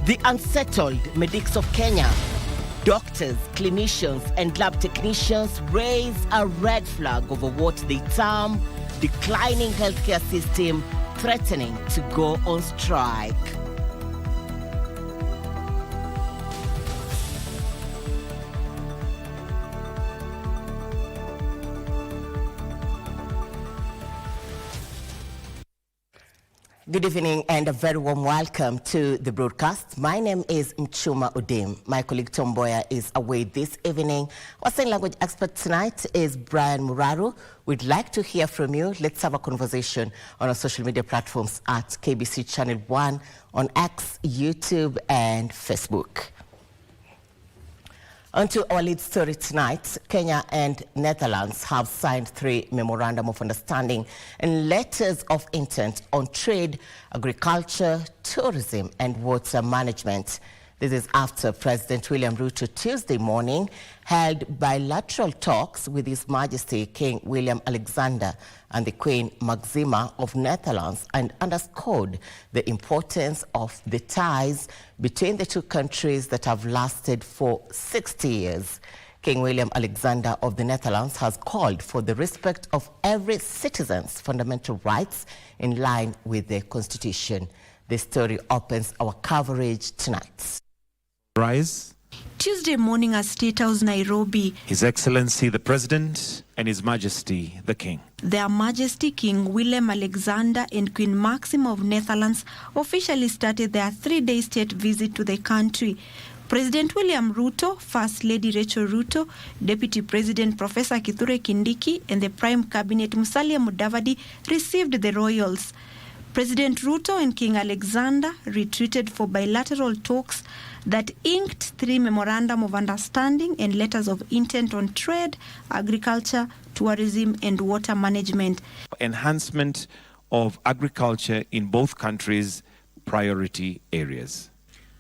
The unsettled medics of Kenya. Doctors, clinicians, and lab technicians raise a red flag over what they term declining healthcare system threatening to go on strike. Good evening and a very warm welcome to the broadcast. My name is Mchuma Udim. My colleague Tom Boya is away this evening. Our sign language expert tonight is Brian Muraru. We'd like to hear from you. Let's have a conversation on our social media platforms at KBC Channel 1 on X, YouTube and Facebook. On to our lead story tonight. Kenya and Netherlands have signed 3 memorandum of understanding and letters of intent on trade, agriculture, tourism and water management. This is after President William Ruto Tuesday morning held bilateral talks with His Majesty King William Alexander and the Queen Maxima of Netherlands and underscored the importance of the ties between the two countries that have lasted for 60 years. King William Alexander of the Netherlands has called for the respect of every citizen's fundamental rights in line with the Constitution. This story opens our coverage tonight. Rise. Tuesday morning at State House, Nairobi. His Excellency the President and His Majesty the King. Their Majesty King Willem Alexander and Queen Maxima of Netherlands officially started their 3-day state visit to the country. President William Ruto, First Lady Rachel Ruto, Deputy President Professor Kithure Kindiki and the Prime Cabinet Musalia Mudavadi received the royals. President Ruto and King Alexander retreated for bilateral talks that inked 3 memorandum of understanding and letters of intent on trade, agriculture, tourism and water management. Enhancement of agriculture in both countries' priority areas.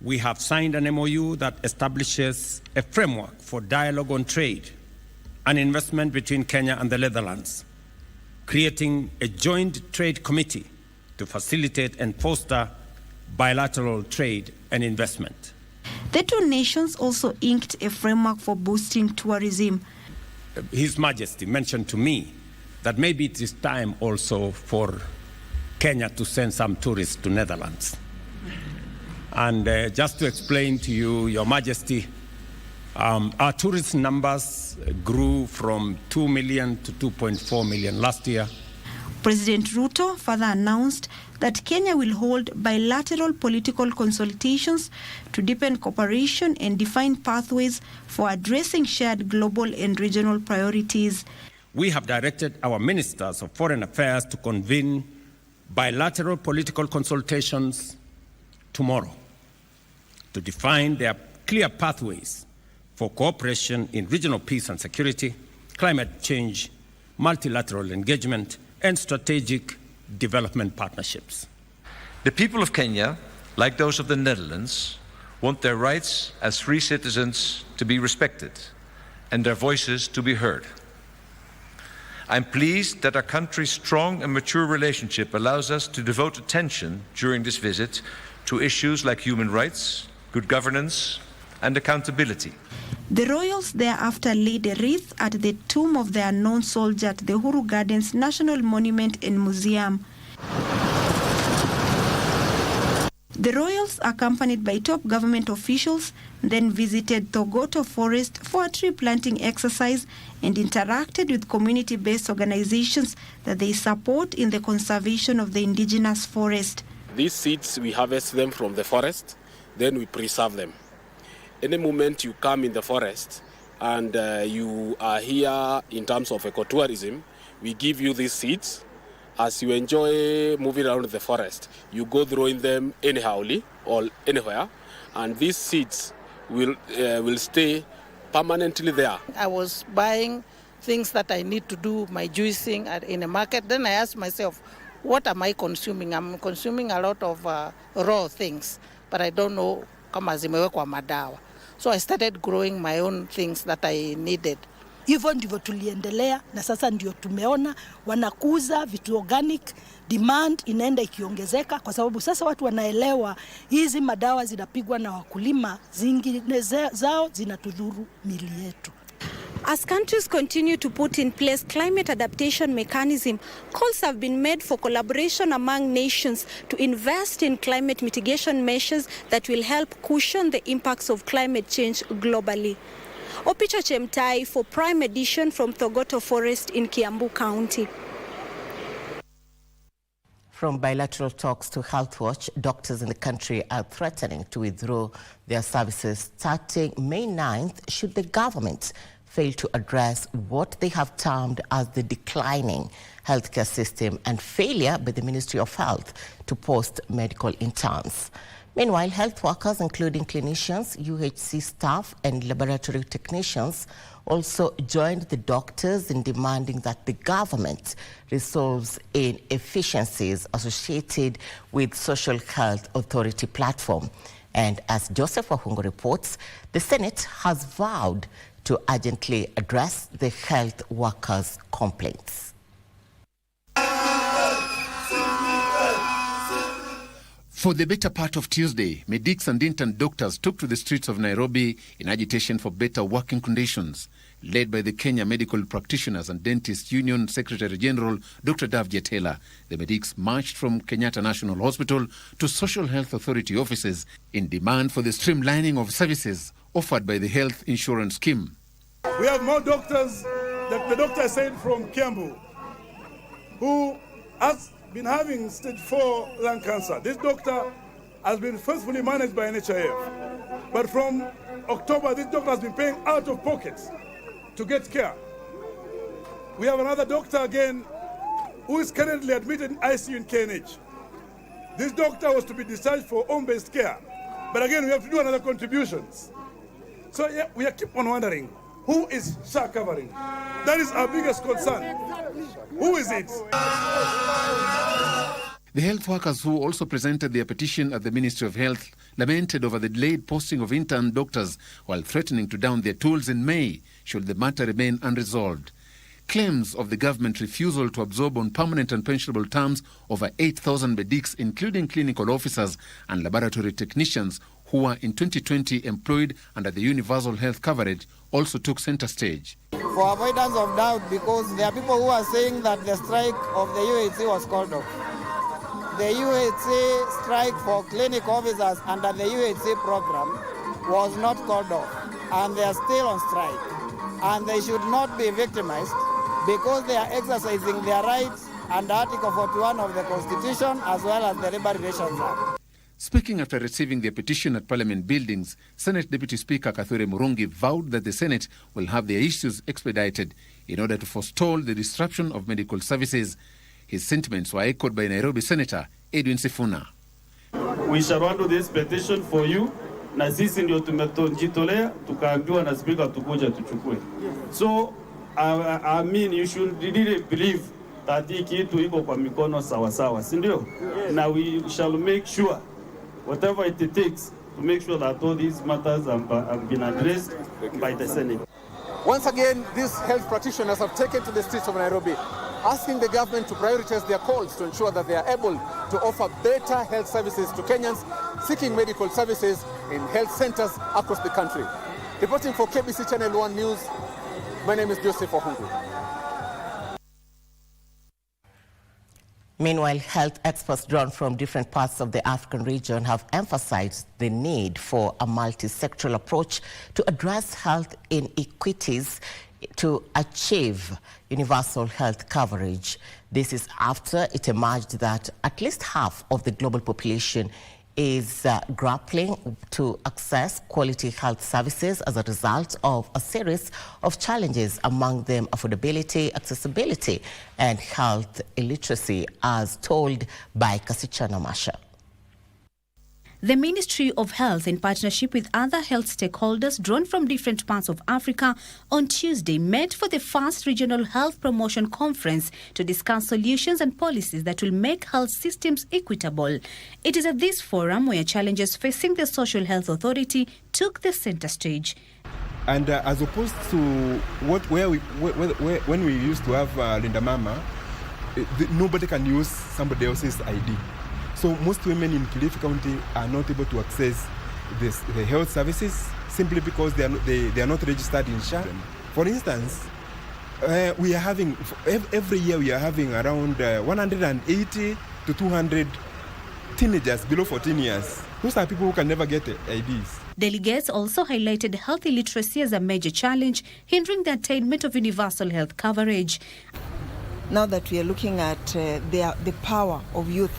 We have signed an MOU that establishes a framework for dialogue on trade and investment between Kenya and the Netherlands, creating a joint trade committee to facilitate and foster bilateral trade and investment. The two nations also inked a framework for boosting tourism. His Majesty mentioned to me that maybe it is time also for Kenya to send some tourists to Netherlands. And just to explain to you, Your Majesty, our tourist numbers grew from 2 million to 2.4 million last year. President Ruto further announced that Kenya will hold bilateral political consultations to deepen cooperation and define pathways for addressing shared global and regional priorities. We have directed our ministers of foreign affairs to convene bilateral political consultations tomorrow to define their clear pathways for cooperation in regional peace and security, climate change, multilateral engagement, and strategic development partnerships. The people of Kenya, like those of the Netherlands, want their rights as free citizens to be respected and their voices to be heard. I'm pleased that our country's strong and mature relationship allows us to devote attention during this visit to issues like human rights, good governance, and accountability. The royals thereafter laid a wreath at the tomb of their unknown soldier at the Uhuru Gardens National Monument and Museum. The royals, accompanied by top government officials, then visited Thogoto Forest for a tree planting exercise and interacted with community-based organizations that they support in the conservation of the indigenous forest. These seeds, we harvest them from the forest, then we preserve them. Any moment you come in the forest and you are here in terms of ecotourism, we give you these seeds. As you enjoy moving around the forest, you go throwing them anyhowly or anywhere, and these seeds will stay permanently there. I was buying things that I need to do my juicing in a market. Then I asked myself, what am I consuming? I'm consuming a lot of raw things, but I don't know kama zimewekwa madawa. So I started growing my own things that I needed. Hivyo ndivyo tuliendelea, na sasa ndio tumeona wanakuza vitu organic, demand inaenda ikiongezeka kwa sababu sasa watu wanaelewa hizi madawa zinapigwa na wakulima, zingine zao zinatudhuru mili yetu. As countries continue to put in place climate adaptation mechanism, calls have been made for collaboration among nations to invest in climate mitigation measures that will help cushion the impacts of climate change globally. Opicha Chemtai for Prime Edition from Thogoto Forest in Kiambu County. From bilateral talks to Health Watch, doctors in the country are threatening to withdraw their services starting May 9th should the government fail to address what they have termed as the declining healthcare system and failure by the Ministry of Health to post medical interns. Meanwhile, health workers, including clinicians, UHC staff and laboratory technicians, also joined the doctors in demanding that the government resolves inefficiencies associated with Social Health Authority platform. And as Joseph Wahungu reports, the Senate has vowed to urgently address the health workers' complaints. For the better part of Tuesday, medics and intern doctors took to the streets of Nairobi in agitation for better working conditions. Led by the Kenya Medical Practitioners and Dentists Union Secretary General Dr. Dav Jetela, the medics marched from Kenyatta National Hospital to Social Health Authority offices in demand for the streamlining of services offered by the health insurance scheme. We have more doctors that the doctor said from Kiambu who has been having stage 4 lung cancer. This doctor has been forcefully managed by NHIF. But from October, this doctor has been paying out of pocket to get care. We have another doctor again who is currently admitted in ICU in KNH. This doctor was to be discharged for home-based care. But again, we have to do another contributions. So yeah, we keep on wondering, who is SHA covering? That is our biggest concern. Who is it? The health workers who also presented their petition at the Ministry of Health lamented over the delayed posting of intern doctors while threatening to down their tools in May should the matter remain unresolved. Claims of the government refusal to absorb on permanent and pensionable terms over 8,000 medics, including clinical officers and laboratory technicians who were in 2020 employed under the universal health coverage, also took center stage. For avoidance of doubt, because there are people who are saying that the strike of the UHC was called off. The UHC strike for clinic officers under the UHC program was not called off, and they are still on strike. And they should not be victimized because they are exercising their rights under Article 41 of the Constitution as well as the Labor Relations Act. Speaking after receiving their petition at Parliament buildings, Senate Deputy Speaker Kathure Murungi vowed that the Senate will have their issues expedited in order to forestall the disruption of medical services. His sentiments were echoed by Nairobi Senator Edwin Sifuna. We shall handle this petition for you. Na sisi ndio tumejitolea tukaambiwa na speaker tukuja tuchukue. So I mean you should really believe that hii kitu iko kwa mikono sawa sawa, si ndio? Now we shall make sure whatever it takes to make sure that all these matters have been addressed by the Senate. Once again, these health practitioners have taken to the streets of Nairobi, asking the government to prioritize their calls to ensure that they are able to offer better health services to Kenyans seeking medical services in health centers across the country. Reporting for KBC Channel 1 News, my name is Joseph Wahungu. Meanwhile, health experts drawn from different parts of the African region have emphasized the need for a multi-sectoral approach to address health inequities to achieve universal health coverage. This is after it emerged that at least half of the global population is grappling to access quality health services as a result of a series of challenges, among them affordability, accessibility, and health illiteracy, as told by Kasichana Masha. The Ministry of Health, in partnership with other health stakeholders drawn from different parts of Africa, on Tuesday met for the first Regional Health Promotion Conference to discuss solutions and policies that will make health systems equitable. It is at this forum where challenges facing the Social Health Authority took the center stage. And as opposed to when we used to have Linda Mama, nobody can use somebody else's ID. So most women in Kilifi County are not able to access the health services simply because they are not registered in SHA. For instance, we are having, every year we are having around 180 to 200 teenagers below 14 years. Those are people who can never get IDs. Delegates also highlighted health illiteracy as a major challenge, hindering the attainment of universal health coverage. Now that we are looking at the power of youth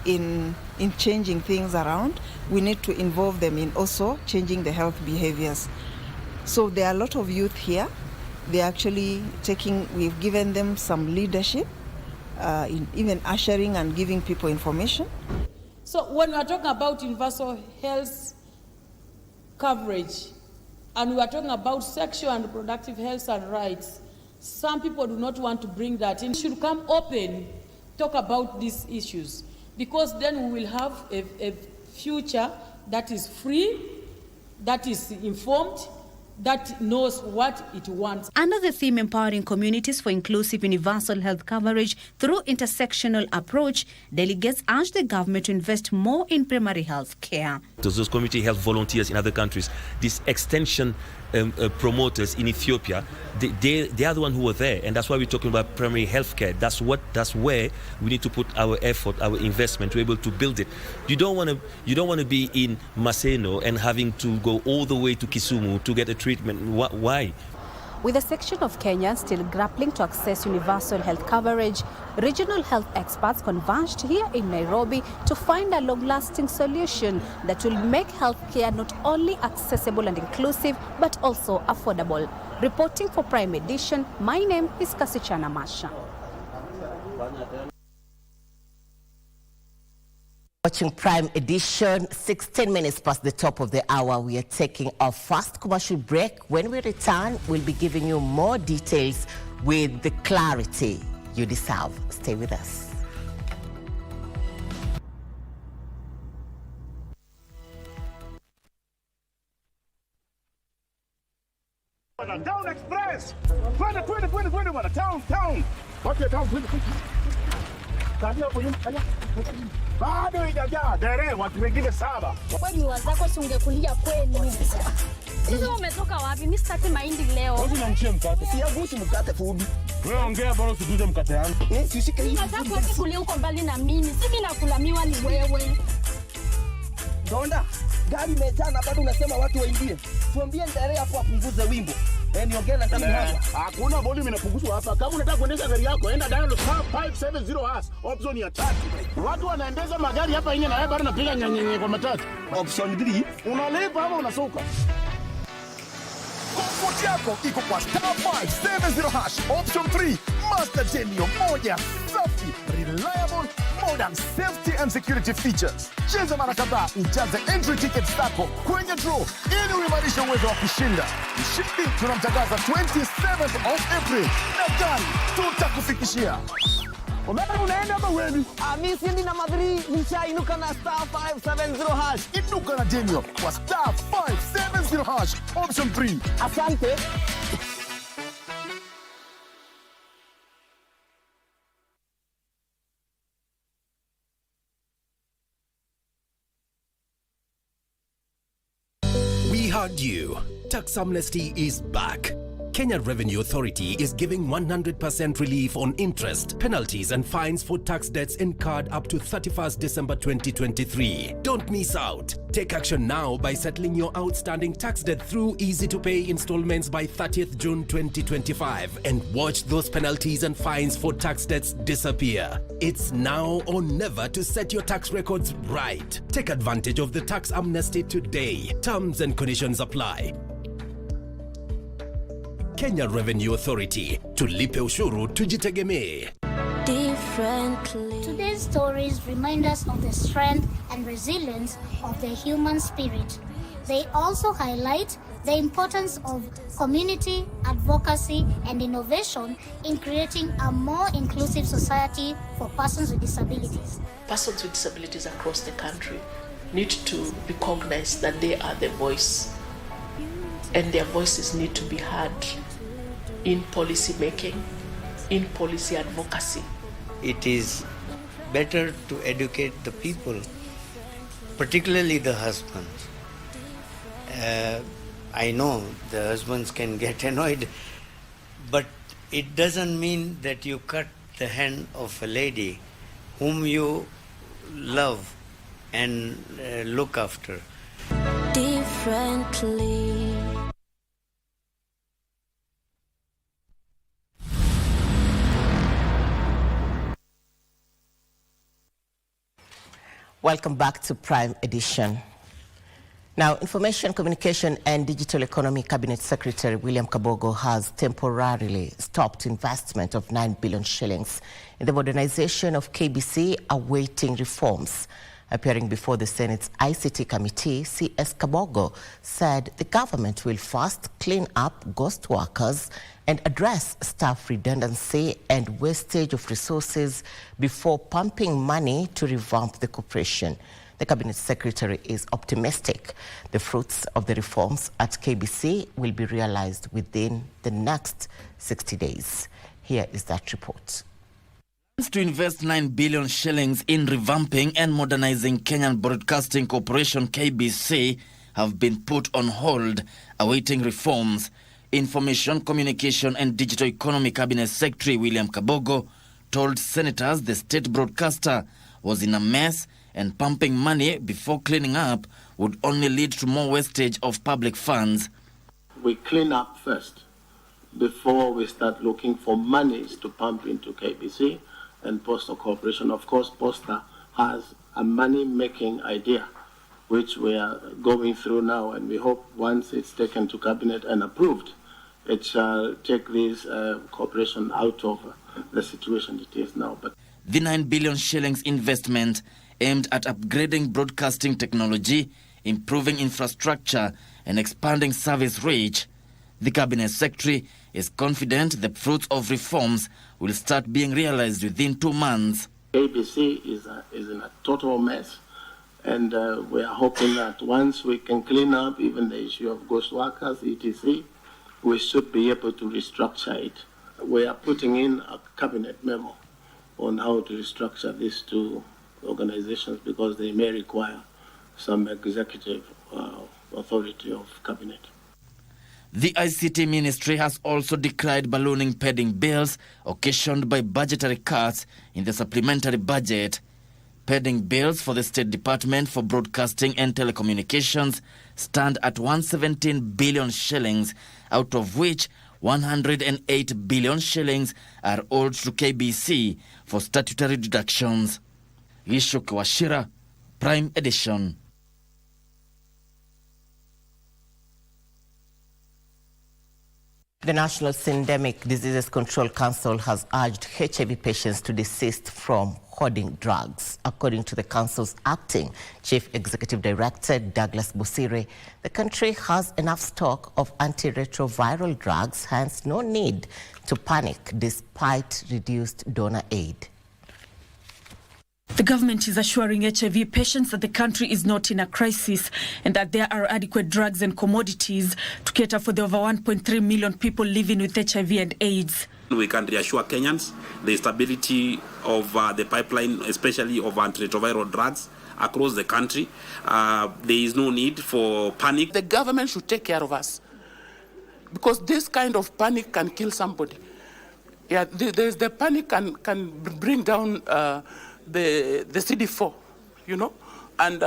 in changing things around, we need to involve them in also changing the health behaviors. So there are a lot of youth here. They're actually we've given them some leadership, in even ushering and giving people information. So when we are talking about universal health coverage, and we are talking about sexual and reproductive health and rights, some people do not want to bring that in. We should come open, talk about these issues, because then we will have a future that is free, that is informed, that knows what it wants. Under the theme Empowering Communities for Inclusive Universal Health Coverage through Intersectional Approach, delegates urged the government to invest more in primary health care. Those community health volunteers in other countries, these extension promoters in Ethiopia, they are the ones who were there, and that's why we're talking about primary health care. That's where we need to put our effort, our investment, to be able to build it. You don't want to be in Maseno and having to go all the way to Kisumu to get a treatment. Why? With a section of Kenyans still grappling to access universal health coverage, regional health experts converged here in Nairobi to find a long-lasting solution that will make healthcare not only accessible and inclusive, but also affordable. Reporting for Prime Edition, my name is Kasichana Masha. Watching Prime Edition, 16 minutes past the top of the hour. We are taking our first commercial break. When we return, we'll be giving you more details with the clarity you deserve. Stay with us. Down Express! 20, town! Okay, town, 20. Bado haijajaa dere watu wengine 7. Kwani wazako si ungekulia kwenu? Sasa umetoka wapi? Mimi sitaki mahindi leo. Wewe unanichia mkate. Siagusi mkate fubi. Wewe ongea bora usiguze mkate yangu. Sishike hivi. Nataka kukulia huko mbali na mimi. Si mimi nakulamiwa ni wewe. Donda, gari imejaa na bado unasema watu waingie. Tuambie ndere hapo apunguze wimbo. Niongee na kama hapa. Hakuna volume inapunguzwa hapa. Kama unataka kuendesha gari yako, enda dial *570#, option ya 3. Watu wanaendesha magari hapa nje na wewe bado unapiga nyenyenye kwa matatu. Option 3, unalipa ama unasuka? Comfort yako iko kwa *570#, option 3. Master Genio moja safi, reliable, modern safety and security features. Cheza mara kadhaa ujaze entry tickets zako kwenye draw ili uimarishe uwezo wa kushinda. Mshindi tunamtangaza 27th of April na gari tutakufikishia. Omega unaenda ama wewe? Mimi siendi na madri, nishainuka na *570#. Inuka na Genio kwa *570#, option 3. Asante. We heard you. Tax amnesty is back. Kenya Revenue Authority is giving 100% relief on interest, penalties and fines for tax debts incurred up to 31st December 2023. Don't miss out. Take action now by settling your outstanding tax debt through easy-to-pay installments by 30th June 2025 and watch those penalties and fines for tax debts disappear. It's now or never to set your tax records right. Take advantage of the tax amnesty today. Terms and conditions apply. Kenya Revenue Authority. Tulipe ushuru tujitegemee. Differently. Today's stories remind us of the strength and resilience of the human spirit. They also highlight the importance of community, advocacy, and innovation in creating a more inclusive society for persons with disabilities. Persons with disabilities across the country need to recognize that they are the voice and their voices need to be heard in policy making, in policy advocacy. It is better to educate the people, particularly the husbands. I know the husbands can get annoyed, but it doesn't mean that you cut the hand of a lady whom you love and look after. Differently. Welcome back to Prime Edition. Now, Information, Communication and Digital Economy Cabinet Secretary William Kabogo has temporarily stopped investment of 9 billion shillings in the modernization of KBC, awaiting reforms. Appearing before the Senate's ICT committee, CS Kabogo said the government will first clean up ghost workers and address staff redundancy and wastage of resources before pumping money to revamp the corporation. The Cabinet Secretary is optimistic the fruits of the reforms at KBC will be realized within the next 60 days. Here is that report. To invest 9 billion shillings in revamping and modernizing Kenyan Broadcasting Corporation KBC have been put on hold, awaiting reforms. Information, Communication and Digital Economy Cabinet Secretary William Kabogo told senators the state broadcaster was in a mess and pumping money before cleaning up would only lead to more wastage of public funds. We clean up first before we start looking for monies to pump into KBC and Postal Corporation. Of course, Posta has a money-making idea, which we are going through now, and we hope once it's taken to Cabinet and approved, it shall take this corporation out of the situation it is now. But the 9 billion shillings investment aimed at upgrading broadcasting technology, improving infrastructure and expanding service reach. The Cabinet Secretary is confident the fruits of reforms will start being realized within 2 months. KBC is in a total mess, and we are hoping that once we can clean up even the issue of ghost workers, etc., we should be able to restructure it. We are putting in a cabinet memo on how to restructure these two organizations because they may require some executive authority of cabinet. The ICT ministry has also decried ballooning pending bills occasioned by budgetary cuts in the supplementary budget. Pending bills for the State Department for Broadcasting and Telecommunications stand at 117 billion shillings, out of which 108 billion shillings are owed to KBC for statutory deductions. Ishuk Washira, Prime Edition. The National Syndemic Diseases Control Council has urged HIV patients to desist from hoarding drugs. According to the council's acting Chief Executive Director, Douglas Busire, the country has enough stock of antiretroviral drugs, hence no need to panic despite reduced donor aid. The government is assuring HIV patients that the country is not in a crisis and that there are adequate drugs and commodities to cater for the over 1.3 million people living with HIV and AIDS. We can reassure Kenyans the stability of the pipeline, especially of antiretroviral drugs across the country. There is no need for panic. The government should take care of us because this kind of panic can kill somebody. Yeah, there's the panic can bring down the CD4, you know, and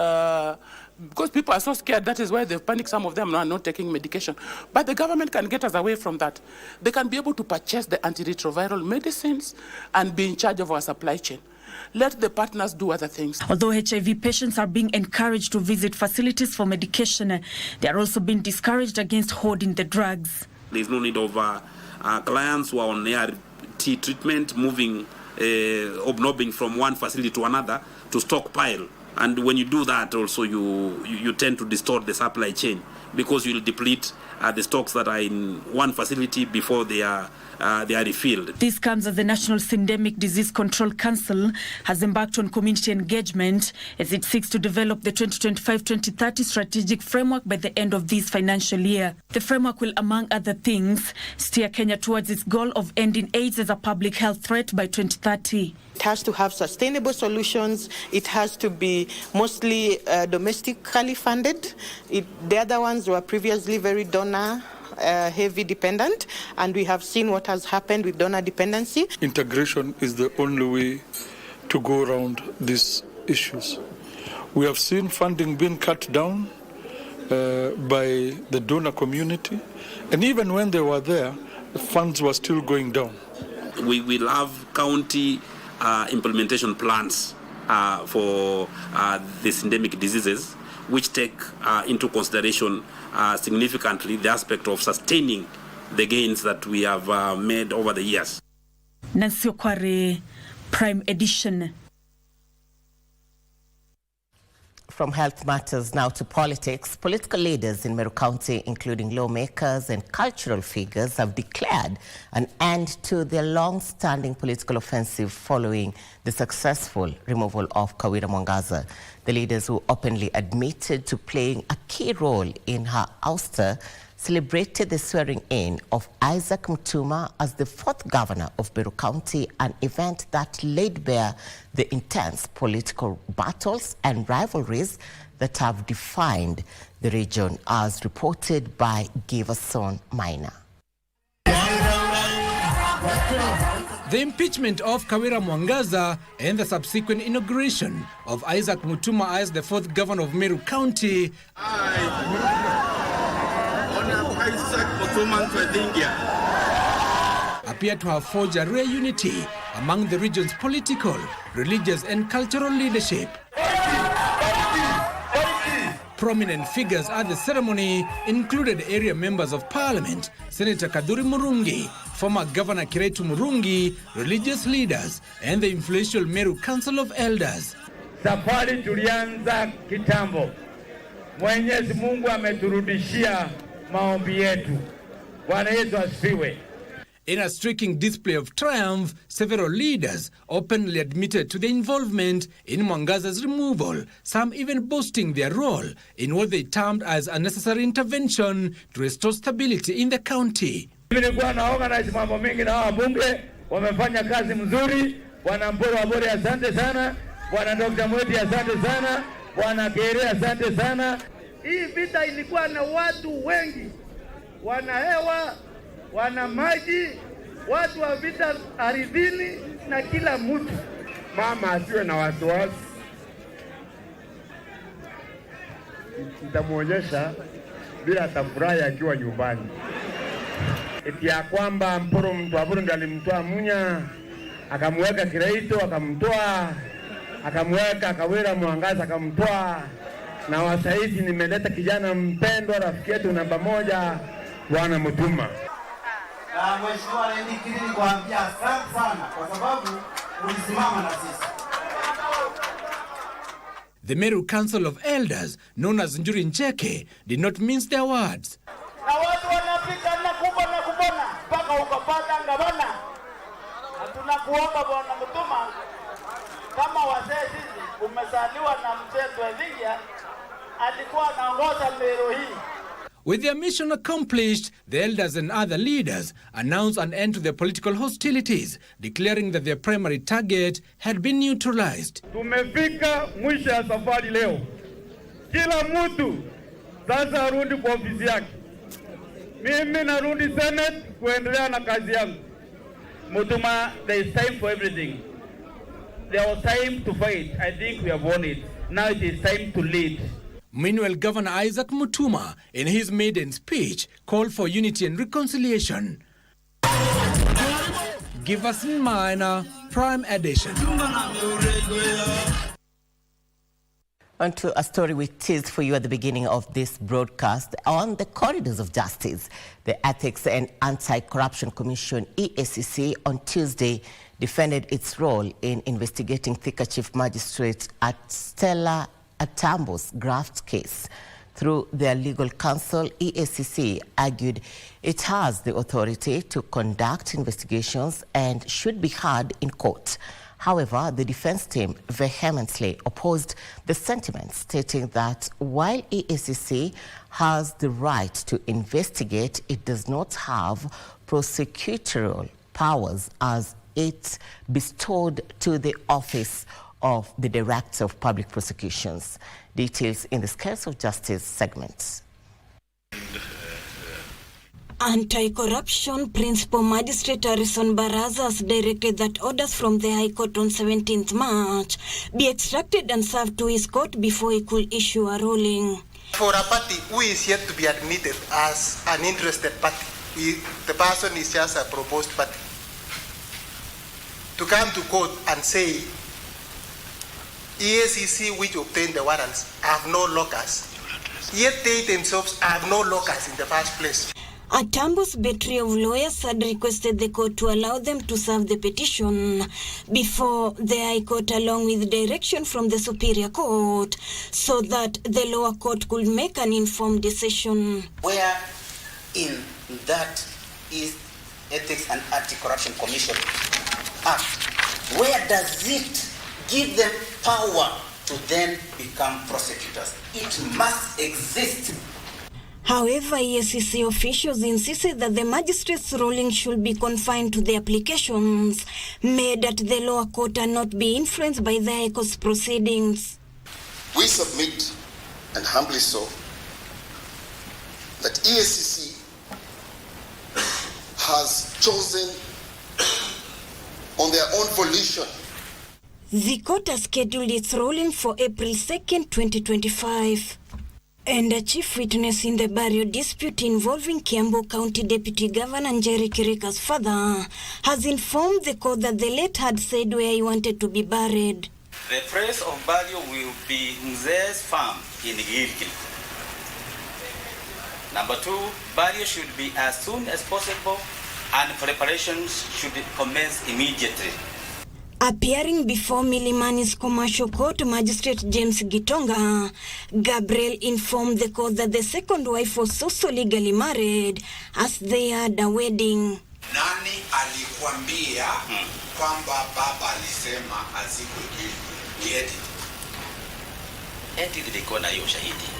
because people are so scared, that is why they panic. Some of them are not taking medication. But the government can get us away from that. They can be able to purchase the antiretroviral medicines and be in charge of our supply chain. Let the partners do other things. Although HIV patients are being encouraged to visit facilities for medication, they are also being discouraged against hoarding the drugs. There is no need of clients who are on ART treatment moving obnobbing from one facility to another to stockpile And when you do that, also you tend to distort the supply chain, because you'll deplete the stocks that are in one facility before they are refilled. This comes as the National Syndemic Disease Control Council has embarked on community engagement as it seeks to develop the 2025-2030 strategic framework by the end of this financial year. The framework will, among other things, steer Kenya towards its goal of ending AIDS as a public health threat by 2030. It has to have sustainable solutions. It has to be mostly domestically funded. The other ones were previously very donor heavy dependent, and we have seen what has happened with donor dependency. Integration is the only way to go around these issues. We have seen funding being cut down by the donor community, and even when they were there, the funds were still going down. We will have county implementation plans for the endemic diseases, which take into consideration significantly the aspect of sustaining the gains that we have made over the years. Nancy Okware, Prime Edition. From health matters now to politics. Political leaders in Meru County, including lawmakers and cultural figures, have declared an end to their long-standing political offensive following the successful removal of Kawira Mwangaza. The leaders, who openly admitted to playing a key role in her ouster, celebrated the swearing-in of Isaac Mutuma as the fourth governor of Meru County, an event that laid bare the intense political battles and rivalries that have defined the region, as reported by Giverson Minor. The impeachment of Kawira Mwangaza and the subsequent inauguration of Isaac Mutuma as the fourth governor of Meru County appear to have forged a rare unity among the region's political, religious and cultural leadership. Prominent figures at the ceremony included area members of parliament, Senator Kaduri Murungi, former Governor Kiretu Murungi, religious leaders and the influential Meru Council of Elders. Safari tulianza kitambo. Mwenyezi Mungu ameturudishia maombi yetu. Bwana Yesu asifiwe. In a striking display of triumph, several leaders openly admitted to their involvement in Mwangaza's removal, some even boasting their role in what they termed as a necessary intervention to restore stability in the county. Nilikuwa naorganize mambo mengi na wabunge, wamefanya kazi mzuri. Bwana Mpolo Wabori asante sana, Bwana Dr. Mweti asante sana, Bwana Kere asante sana. Hii vita ilikuwa na watu wengi, wana hewa, wana maji, watu wa vita ardhini na kila mtu. Mama asiwe na wasiwasi, nitamuonyesha bila atafurahi akiwa nyumbani. Eti ya kwamba Mporo mtu Waburi ndiye alimtoa Munya, akamweka Kireito, akamtoa, akamweka Kawira Mwangaza, akamtoa, na wasaizi nimeleta kijana mpendwa, rafiki yetu namba 1, Bwana Mutuma. Mheshimiwa Ndikiri, nikuambia asante sana kwa sababu ulisimama na sisi. The Meru Council of Elders, known as Njuri Ncheke, did not mince their words. Na watu wanapita na kubona mpaka ukapata ngabana. Tunakuomba Bwana Mutuma, kama wazee sisi umezaliwa na mzee Twedhingia, alikuwa anaongoza Meru hii. With their mission accomplished, the elders and other leaders announced an end to their political hostilities, declaring that their primary target had been neutralized. Tumefika mwisho ya safari leo. Kila mtu sasa arudi kwa ofisi yake. Mimi narudi Senate kuendelea na kazi yangu. Mutuma, there is time for everything. There was time to fight. I think we have won it. Now it is time to lead. Meanwhile, Governor Isaac Mutuma, in his maiden speech, called for unity and reconciliation. Give us in Minor, Prime Edition. On to a story we teased for you at the beginning of this broadcast. On the corridors of justice, the Ethics and Anti-Corruption Commission, EACC, on Tuesday defended its role in investigating Thika Chief Magistrate at Stella Atambo's graft case. Through their legal counsel, EACC argued it has the authority to conduct investigations and should be heard in court. However, the defense team vehemently opposed the sentiment, stating that while EACC has the right to investigate, it does not have prosecutorial powers as it bestowed to the Office of the Director of Public Prosecutions. Details in the Scales of Justice segment. Anti-corruption Principal Magistrate Harrison Baraza has directed that orders from the High Court on 17th March be extracted and served to his court before he could issue a ruling. For a party who is yet to be admitted as an interested party, the person is just a proposed party, to come to court and say EACC, which obtained the warrants, have no locus, yet they themselves have no locus in the first place. Atambo's battery of lawyers had requested the court to allow them to serve the petition before the High Court, along with direction from the Superior Court, so that the lower court could make an informed decision. Where in that is Ethics and Anti-Corruption Commission Act, where does it give them power to then become prosecutors? It must exist. However, EACC officials insisted that the magistrate's ruling should be confined to the applications made at the lower court and not be influenced by the High Court's proceedings. We submit, and humbly so, that EACC has chosen on their own volition. The court has scheduled its ruling for April 2nd, 2025. And a chief witness in the burial dispute involving Kiambu County Deputy Governor Njeri Kirika's father has informed the court that the late had said where he wanted to be buried. The place of burial will be Mzee's farm in Gilgil. Number 2, burial should be as soon as possible and preparations should commence immediately. Appearing before Milimani's Commercial Court, Magistrate James Gitonga, Gabriel informed the court that the second wife was also legally married as they had a wedding. Nani alikuambia kwamba baba alisema azikwe Gilgil?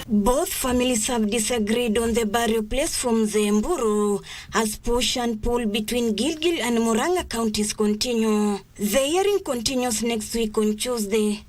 Both families have disagreed on the burial place from Zemburu as push and pull between Gilgil and Murang'a counties continue. The hearing continues next week on Tuesday.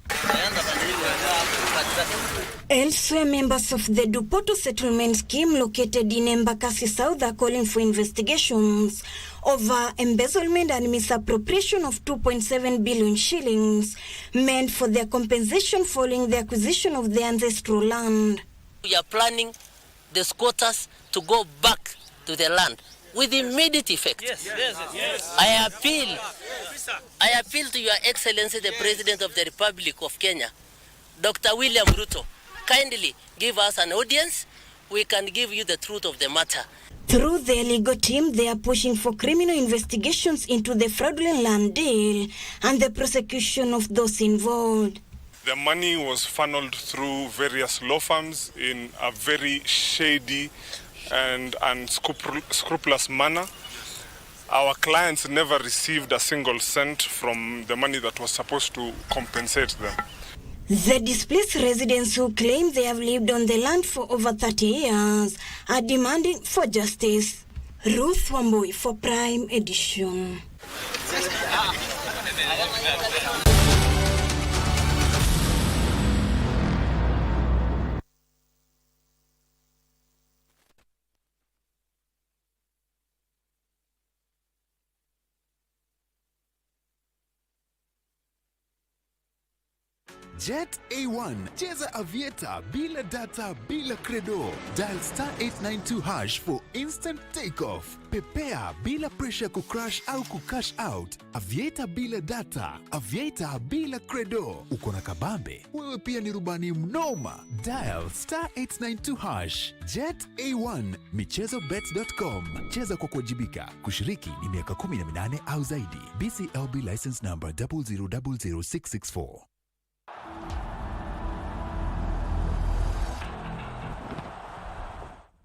Elsewhere, members of the Dupoto settlement scheme located in Embakasi South are calling for investigations over embezzlement and misappropriation of 2.7 billion shillings meant for their compensation following the acquisition of the ancestral land. We are planning the squatters to go back to the land with immediate effect. Yes. I appeal to Your Excellency, the President of the Republic of Kenya, Dr. William Ruto, kindly give us an audience. We can give you the truth of the matter. Through their legal team, they are pushing for criminal investigations into the fraudulent land deal and the prosecution of those involved. The money was funneled through various law firms in a very shady and unscrupulous manner. Our clients never received a single cent from the money that was supposed to compensate them. The displaced residents who claim they have lived on the land for over 30 years are demanding for justice. Ruth Wambui for Prime Edition. Jet A1, cheza aviator bila data bila credo. Dial *892# for instant takeoff. Pepea bila pressure kucrash au kucash out. Aviator bila data, aviator bila credo. Uko na kabambe, wewe pia ni rubani mnoma. Dial *892#. Jet A1, michezobet.com. Cheza kwa kuwajibika. Kushiriki ni miaka 18 au zaidi. BCLB license number 0000664.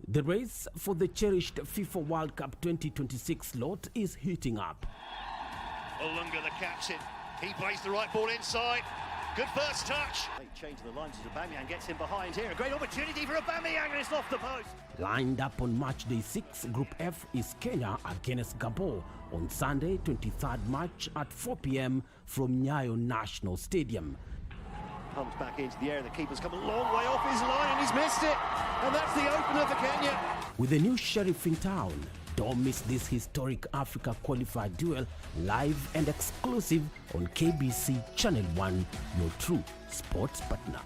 The race for the cherished FIFA World Cup 2026 slot is heating up. Olunga, the captain, he plays the right ball inside. Good first touch. They change the lines as Aubameyang gets in behind here. A great opportunity for Aubameyang, and it's off the post. Lined up on match day 6, Group F is Kenya against Gabon on Sunday, 23rd March at 4 p.m. from Nyayo National Stadium. Pumped back into the air. The keeper's come a long way off his line and he's missed it. And that's the opener for Kenya. With the new sheriff in town, don't miss this historic Africa qualified duel live and exclusive on KBC Channel 1, your true sports partner.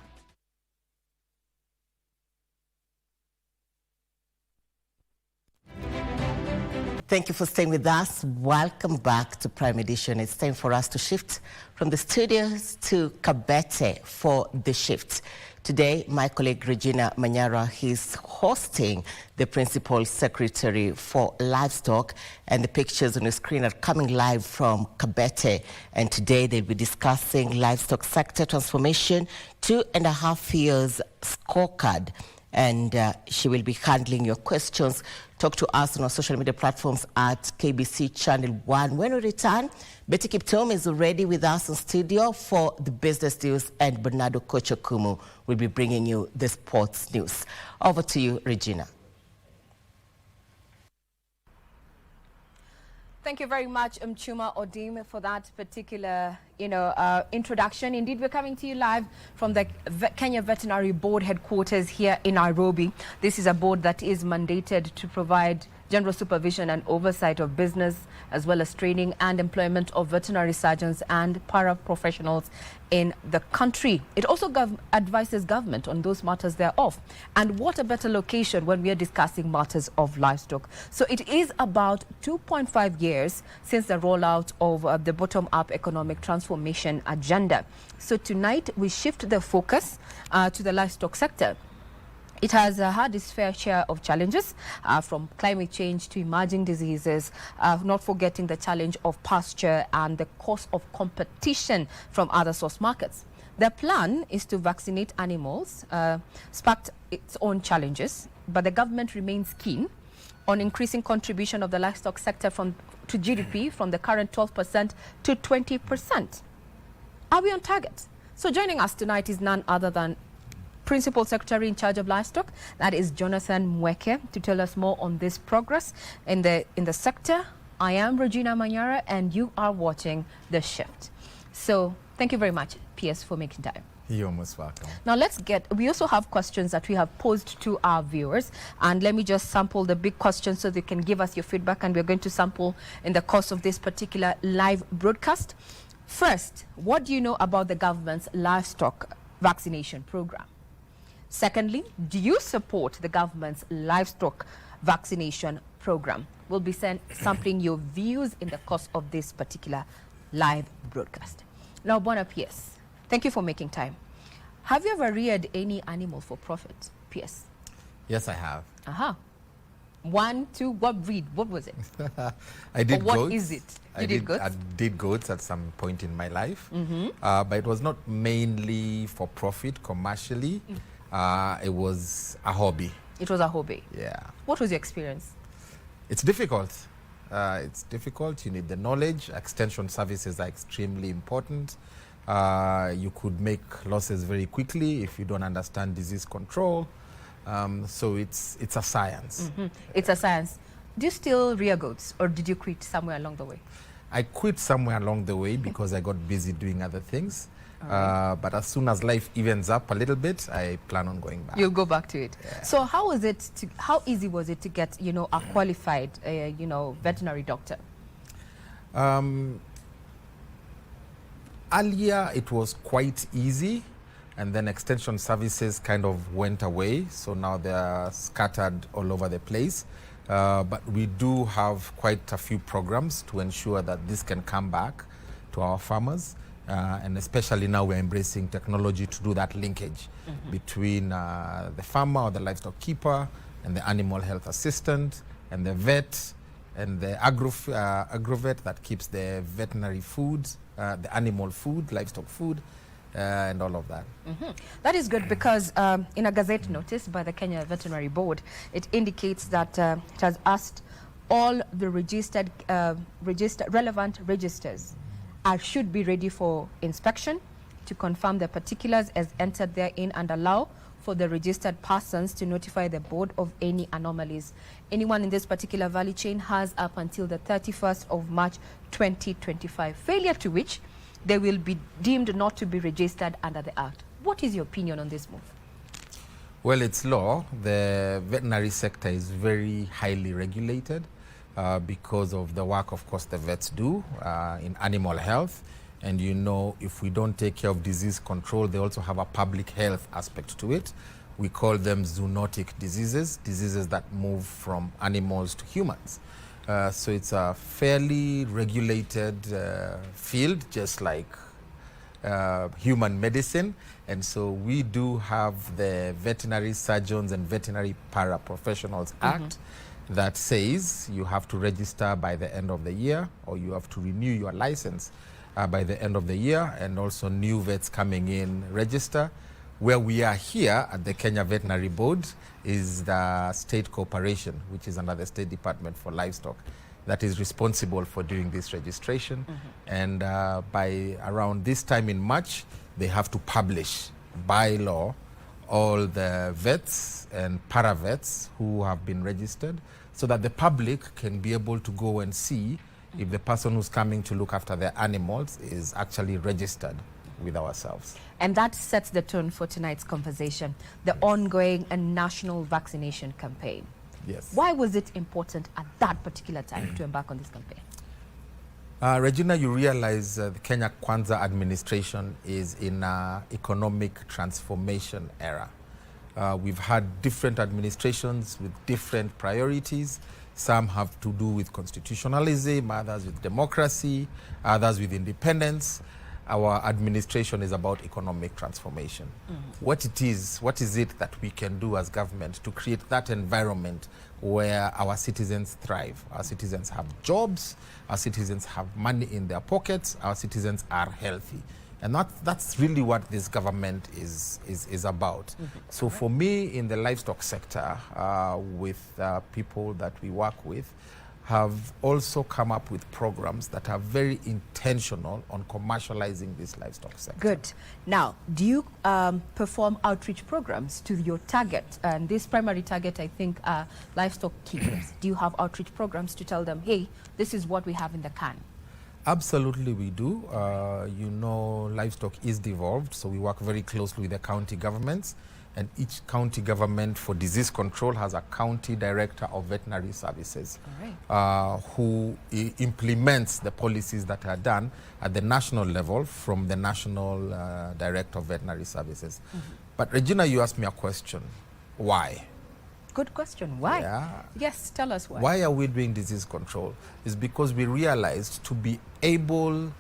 Thank you for staying with us. Welcome back to Prime Edition. It's time for us to shift from the studios to Kabete for the shift. Today, my colleague Regina Manyara is hosting the Principal Secretary for Livestock, and the pictures on the screen are coming live from Kabete. And today they'll be discussing livestock sector transformation, 2.5 years scorecard. And she will be handling your questions. Talk to us on our social media platforms at KBC Channel 1. When we return, Betty Kiptom is already with us in studio for the business news, and Bernardo Kochokumu will be bringing you the sports news. Over to you, Regina. Thank you very much, Chuma Odim, for that particular, introduction. Indeed, we're coming to you live from the Kenya Veterinary Board headquarters here in Nairobi. This is a board that is mandated to provide general supervision and oversight of business, as well as training and employment of veterinary surgeons and paraprofessionals in the country. It also advises government on those matters thereof. And what a better location when we are discussing matters of livestock. So it is about 2.5 years since the rollout of the bottom-up economic transformation agenda. So tonight we shift the focus to the livestock sector. It has had its fair share of challenges, from climate change to emerging diseases, not forgetting the challenge of pasture and the cost of competition from other source markets. The plan is to vaccinate animals, sparked its own challenges, but the government remains keen on increasing contribution of the livestock sector to GDP from the current 12% to 20%. Are we on target? So joining us tonight is none other than Principal Secretary in charge of livestock, that is Jonathan Mweke, to tell us more on this progress in the sector. I am Regina Manyara, and you are watching The Shift. So thank you very much, PS, for making time. You're most welcome. Now we also have questions that we have posed to our viewers, and let me just sample the big questions so they can give us your feedback, and we're going to sample in the course of this particular live broadcast. First, what do you know about the government's livestock vaccination program? Secondly, do you support the government's livestock vaccination program? We'll be sampling your views in the course of this particular live broadcast. Now, Bona PS, thank you for making time. Have you ever reared any animal for profit, PS? Yes, I have. Aha. 1, 2, what breed? What was it? I did goats. What is it? You did goats? I did goats at some point in my life, but it was not mainly for profit commercially. It was a hobby. It was a hobby? Yeah. What was your experience? It's difficult. You need the knowledge. Extension services are extremely important. You could make losses very quickly if you don't understand disease control. So it's a science. It's a science. Do you still rear goats, or did you quit somewhere along the way? I quit somewhere along the way because I got busy doing other things. But as soon as life evens up a little bit, I plan on going back. You'll go back to it. Yeah. So how easy was it to get, a qualified, veterinary doctor? Earlier, it was quite easy. and then extension services kind of went away, so now they are scattered all over the place. But we do have quite a few programs to ensure that this can come back to our farmers, and especially now we're embracing technology to do that linkage between the farmer or the livestock keeper and the animal health assistant and the vet and the agrovet that keeps the veterinary food, the animal food, livestock food, and all of that. That is good because in a gazette notice by the Kenya Veterinary Board, it indicates that it has asked all the relevant registers should be ready for inspection to confirm the particulars as entered therein and allow for the registered persons to notify the board of any anomalies. Anyone in this particular value chain has up until the 31st of March 2025, failure to which they will be deemed not to be registered under the Act. What is your opinion on this move? Well, it's law. The veterinary sector is very highly regulated because of the work, of course, the vets do in animal health. And you know, if we don't take care of disease control, they also have a public health aspect to it. We call them zoonotic diseases, diseases that move from animals to humans. So it's a fairly regulated field, just like human medicine. And so we do have the Veterinary Surgeons and Veterinary Paraprofessionals Act that says you have to register by the end of the year, or you have to renew your license by the end of the year, and also new vets coming in register. Where we are here at the Kenya Veterinary Board is the state corporation, which is under the State Department for Livestock, that is responsible for doing this registration. And by around this time in March, they have to publish by law all the vets and paravets who have been registered, so that the public can be able to go and see if the person who's coming to look after their animals is actually registered with ourselves. And that sets the tone for tonight's conversation, the ongoing and national vaccination campaign. Yes. Why was it important at that particular time to embark on this campaign? Regina, you realize the Kenya Kwanza administration is in an economic transformation era. We've had different administrations with different priorities. Some have to do with constitutionalism, others with democracy, others with independence. Our administration is about economic transformation. What is it that we can do as government to create that environment where our citizens thrive? Our citizens have jobs, our citizens have money in their pockets, our citizens are healthy. And that's really what this government is about. So for me, in the livestock sector, with people that we work with, have also come up with programs that are very intentional on commercializing this livestock sector. Good. Now, do you perform outreach programs to your target? And this primary target, I think, are livestock keepers. Do you have outreach programs to tell them, hey, this is what we have in the can? Absolutely, we do. You know, livestock is devolved, so we work very closely with the county governments, and each county government for disease control has a county director of veterinary services who implements the policies that are done at the national level from the national director of veterinary services. But Regina, you asked me a question. Why? Good question. Why? Yeah. Yes, tell us why. Why are we doing disease control? It's because we realized to be able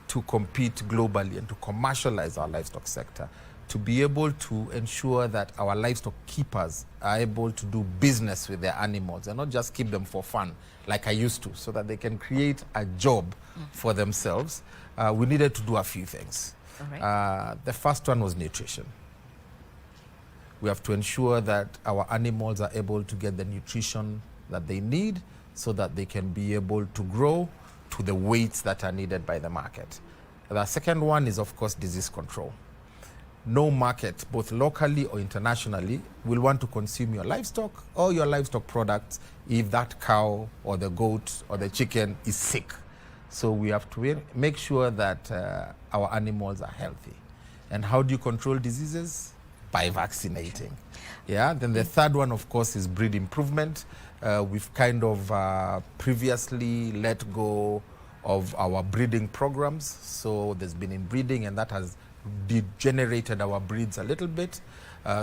to compete globally and to commercialize our livestock sector, to be able to ensure that our livestock keepers are able to do business with their animals and not just keep them for fun like I used to, so that they can create a job for themselves, we needed to do a few things. The first one was nutrition. We have to ensure that our animals are able to get the nutrition that they need so that they can be able to grow to the weights that are needed by the market. The second one is, of course, disease control. No market, both locally or internationally, will want to consume your livestock or your livestock products if that cow or the goat or the chicken is sick. So we have to make sure that our animals are healthy. And how do you control diseases? By vaccinating. Yeah. Then the third one, of course, is breed improvement. We've kind of previously let go of our breeding programs. So there's been inbreeding, and that has degenerated our breeds a little bit.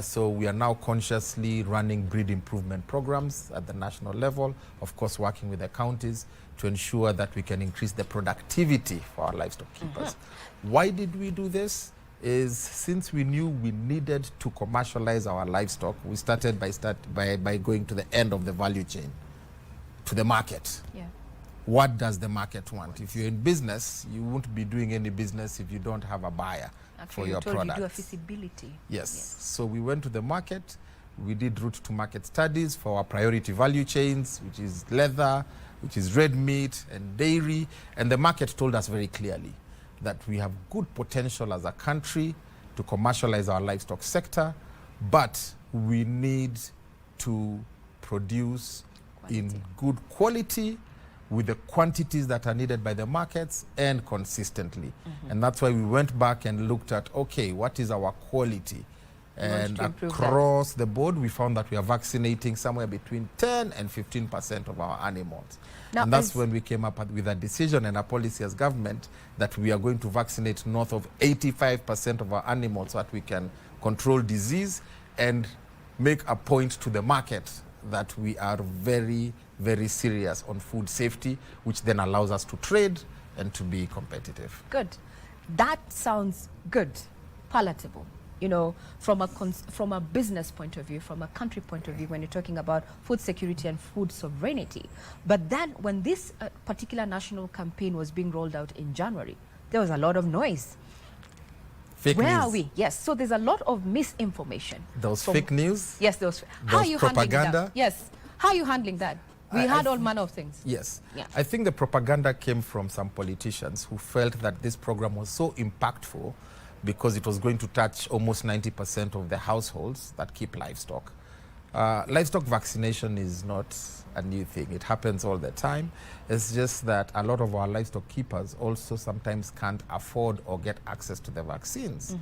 So we are now consciously running breed improvement programs at the national level, of course working with the counties to ensure that we can increase the productivity for our livestock keepers. Why did we do this? Is since we knew we needed to commercialize our livestock, we started by going to the end of the value chain, to the market. Yeah. What does the market want? If you're in business, you won't be doing any business if you don't have a buyer for your product. You do a feasibility. Yes. So we went to the market. We did route to market studies for our priority value chains, which is leather, which is red meat and dairy. And the market told us very clearly that we have good potential as a country to commercialize our livestock sector, but we need to produce in good quality with the quantities that are needed by the markets and consistently. And that's why we went back and looked at, okay, what is our quality? And across the board, we found that we are vaccinating somewhere between 10 and 15% of our animals. Now, and that's when we came up with a decision and a policy as government that we are going to vaccinate north of 85% of our animals so that we can control disease and make a point to the market that we are very, very serious on food safety, which then allows us to trade and to be competitive. Good. That sounds good, palatable. You know, from a business point of view, from a country point of view, when you're talking about food security and food sovereignty. But then when this particular national campaign was being rolled out in January, there was a lot of noise. Fake news. Where are we? Yes, so there's a lot of misinformation. There was fake news? Yes, there was. How are you propaganda? handling that? Yes, how are you handling that? We had all manner of things. Yes. Yeah. I think the propaganda came from some politicians who felt that this program was so impactful because it was going to touch almost 90% of the households that keep livestock. Livestock vaccination is not a new thing. It happens all the time. It's just that a lot of our livestock keepers also sometimes can't afford or get access to the vaccines.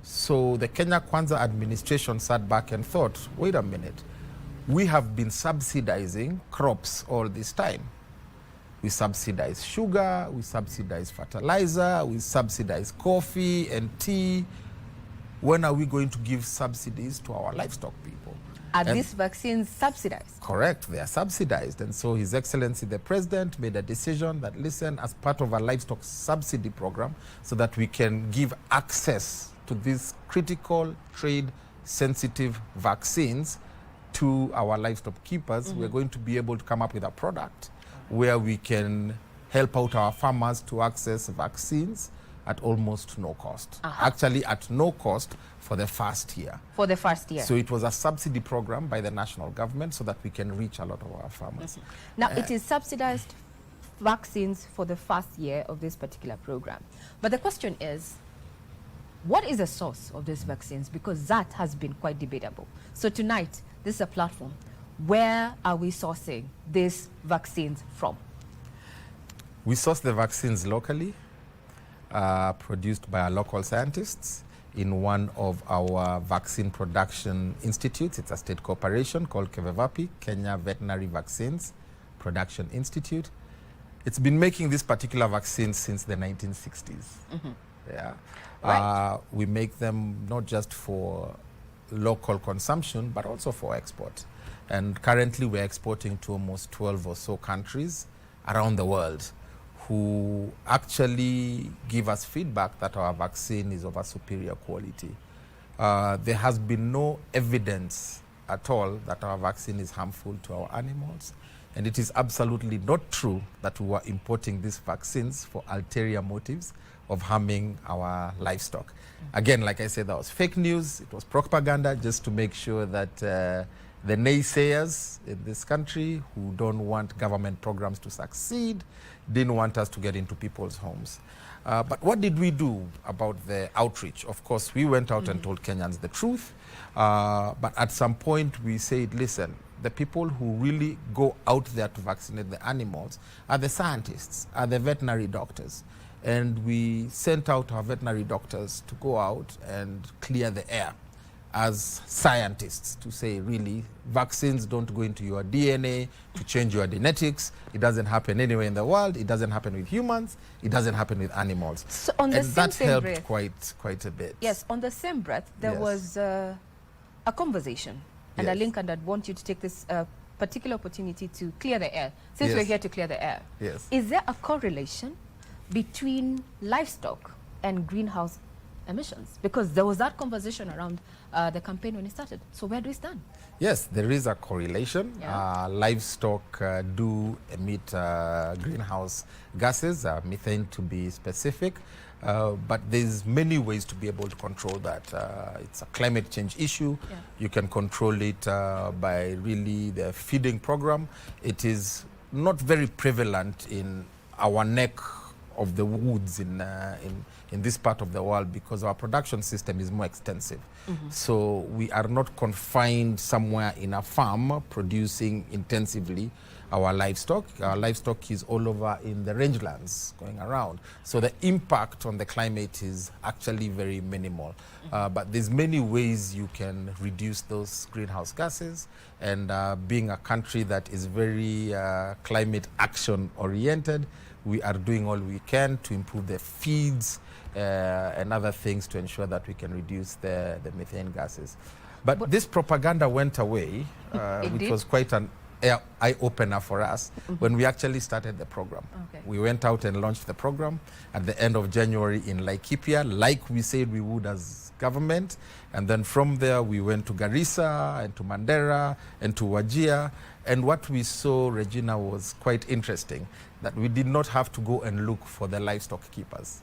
So the Kenya Kwanza administration sat back and thought, wait a minute, we have been subsidizing crops all this time. We subsidize sugar, we subsidize fertilizer, we subsidize coffee and tea. When are we going to give subsidies to our livestock people? Are these vaccines subsidized? Correct, they are subsidized. And so His Excellency the President made a decision that, listen, as part of a livestock subsidy program, so that we can give access to these critical trade-sensitive vaccines to our livestock keepers, we're going to be able to come up with a product where we can help out our farmers to access vaccines at almost no cost. Actually, at no cost for the first year. For the first year. So it was a subsidy program by the national government so that we can reach a lot of our farmers. Now, it is subsidized vaccines for the first year of this particular program. But the question is, what is the source of these vaccines? Because that has been quite debatable. So tonight, this is a platform. Where are we sourcing these vaccines from? We source the vaccines locally, produced by our local scientists in one of our vaccine production institutes. It's a state corporation called KVVAPI, Kenya Veterinary Vaccines Production Institute. It's been making this particular vaccine since the 1960s. Yeah. Right. We make them not just for local consumption, but also for export. And currently we're exporting to almost 12 or so countries around the world who actually give us feedback that our vaccine is of a superior quality. There has been no evidence at all that our vaccine is harmful to our animals. And it is absolutely not true that we were importing these vaccines for ulterior motives of harming our livestock. Again, like I said, that was fake news. It was propaganda just to make sure that the naysayers in this country who don't want government programs to succeed didn't want us to get into people's homes. But what did we do about the outreach? Of course, we went out and told Kenyans the truth. But at some point we said, listen, the people who really go out there to vaccinate the animals are the scientists, are the veterinary doctors. And we sent out our veterinary doctors to go out and clear the air as scientists to say, really, vaccines don't go into your DNA to change your genetics. It doesn't happen anywhere in the world. It doesn't happen with humans. It doesn't happen with animals. So on the and that helped breath, quite a bit. Yes, on the same breath, there was a conversation. And Alinka, I'd want you to take this particular opportunity to clear the air, since we're here to clear the air. Yes. Is there a correlation between livestock and greenhouse emissions? Because there was that conversation around the campaign when it started. So where do we stand? Yes, there is a correlation. Yeah. Livestock do emit greenhouse gases, methane to be specific, but there's many ways to be able to control that. It's a climate change issue. Yeah. You can control it by really the feeding program. It is not very prevalent in our neck of the woods in this part of the world because our production system is more extensive. So we are not confined somewhere in a farm producing intensively our livestock. Our livestock is all over in the rangelands going around. So the impact on the climate is actually very minimal. But there's many ways you can reduce those greenhouse gases. And being a country that is very climate action oriented, we are doing all we can to improve the feeds and other things to ensure that we can reduce the methane gases. But this propaganda went away, which was quite an eye-opener for us when we actually started the program. Okay. We went out and launched the program at the end of January in Laikipia, like we said we would as government. And then from there, we went to Garissa and to Mandera and to Wajir. And what we saw, Regina, was quite interesting, that we did not have to go and look for the livestock keepers.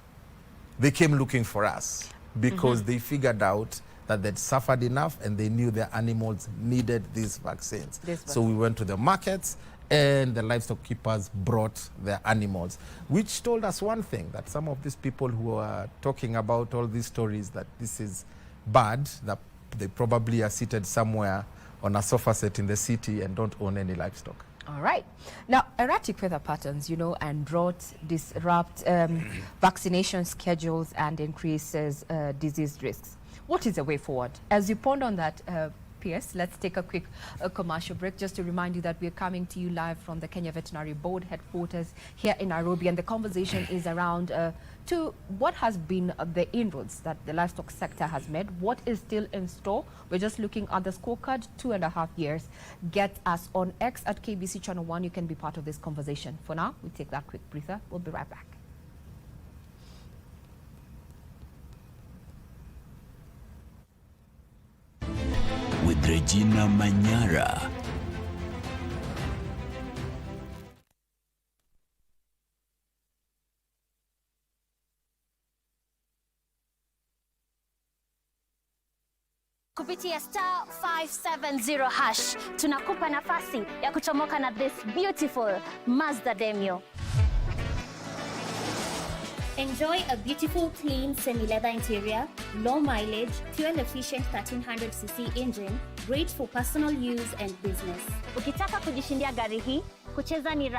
They came looking for us because they figured out that they'd suffered enough and they knew their animals needed these vaccines. So we went to the markets and the livestock keepers brought their animals, which told us one thing, that some of these people who are talking about all these stories that this is bad, that they probably are seated somewhere on a sofa set in the city and don't own any livestock. All right. Now, erratic weather patterns, and drought disrupt vaccination schedules and increases disease risks. What is the way forward? As you ponder on that, PS, let's take a quick commercial break just to remind you that we're coming to you live from the Kenya Veterinary Board headquarters here in Nairobi, and the conversation is around to what has been the inroads that the livestock sector has made, what is still in store. We're just looking at the scorecard, 2.5 years. Get us on X at KBC Channel 1. You can be part of this conversation. For now, we take that quick breather. We'll be right back. With Regina Manyara. Kupitia star 570 hash tunakupa nafasi ya kuchomoka na this beautiful Mazda Demio. Enjoy a beautiful, clean, semi-leather interior, low mileage, fuel-efficient 1300cc engine, great for personal use and business. Ukitaka kujishindia gari hii, kucheza ni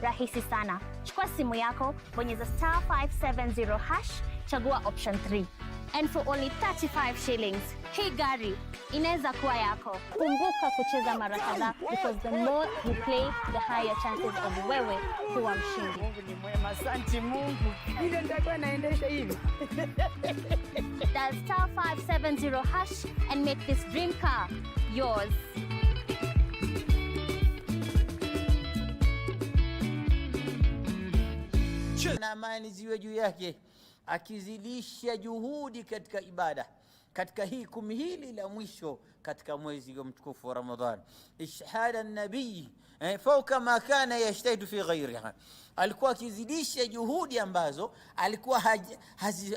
rahisi sana. Chukua simu yako, bonyeza star 570 hash, chagua option 3. And for only 35 shillings, hii gari inaweza kuwa yako. Kumbuka kucheza mara kadhaa, because the more you play, the higher chances of wewe kuwa mshindi. Mungu ni mwema, asante Mungu. Ile nitakuwa naendesha hivi. Dial star 570 hash and make this dream car yours. Na amani ziwe juu yake, akizidisha juhudi katika ibada katika hii 10 hili la mwisho katika mwezi mtukufu wa Ramadhan. Ishhada nabii fauka ma kana yashtahidu fi ghayriha, alikuwa akizidisha juhudi ambazo alikuwa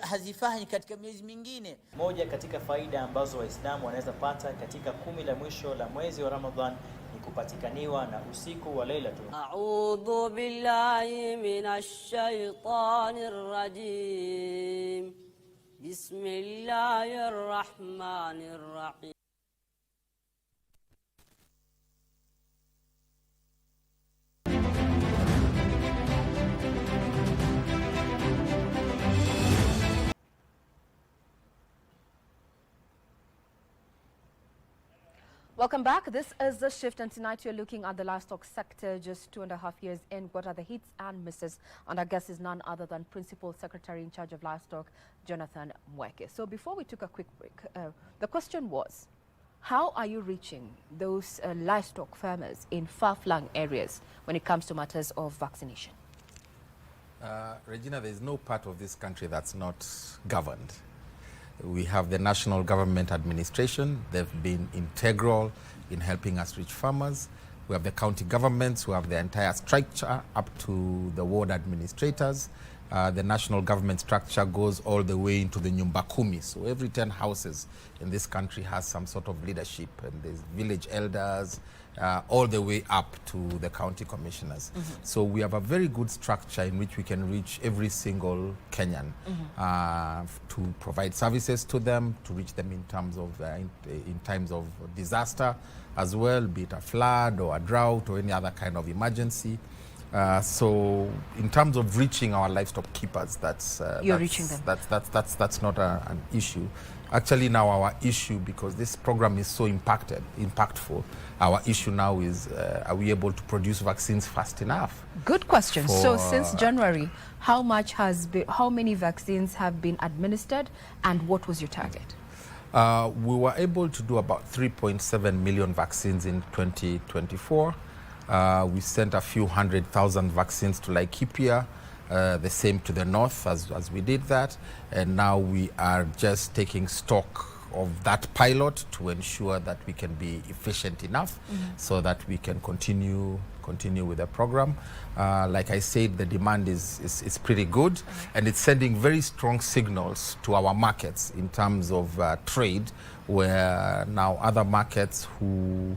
hazifanyi katika miezi mingine. Moja katika faida ambazo Waislamu wanaweza pata katika 10 la mwisho la mwezi wa Ramadhan ni kupatikaniwa na usiku wa Lailatul. A'udhu billahi minash shaitanir rajim. Bismillahir rahmanir rahim. Welcome back. This is The Shift, and tonight you're looking at the livestock sector just 2.5 years in. What are the hits and misses? And our guest is none other than Principal Secretary in charge of Livestock, Jonathan Mweke. So before we took a quick break, the question was, how are you reaching those livestock farmers in far-flung areas when it comes to matters of vaccination? Regina, there is no part of this country that's not governed. We have the national government administration. They've been integral in helping us reach farmers. We have the county governments who have the entire structure up to the ward administrators. The national government structure goes all the way into the nyumba kumi. So every 10 houses in this country has some sort of leadership, and there's village elders, all the way up to the county commissioners. So we have a very good structure in which we can reach every single Kenyan to provide services to them, to reach them in terms of in times of disaster as well, be it a flood or a drought or any other kind of emergency. So in terms of reaching our livestock keepers, that's reaching them. That's not an issue. Actually, now our issue, because this program is so impactful, our issue now is, are we able to produce vaccines fast enough? Good question. So since January, how many vaccines have been administered, and what was your target? We were able to do about 3.7 million vaccines in 2024. We sent a few 100,000 vaccines to Laikipia, the same to the north as we did that. And now we are just taking stock of that pilot to ensure that we can be efficient enough so that we can continue with the program. Like I said, the demand is pretty good, and it's sending very strong signals to our markets in terms of trade, where now other markets who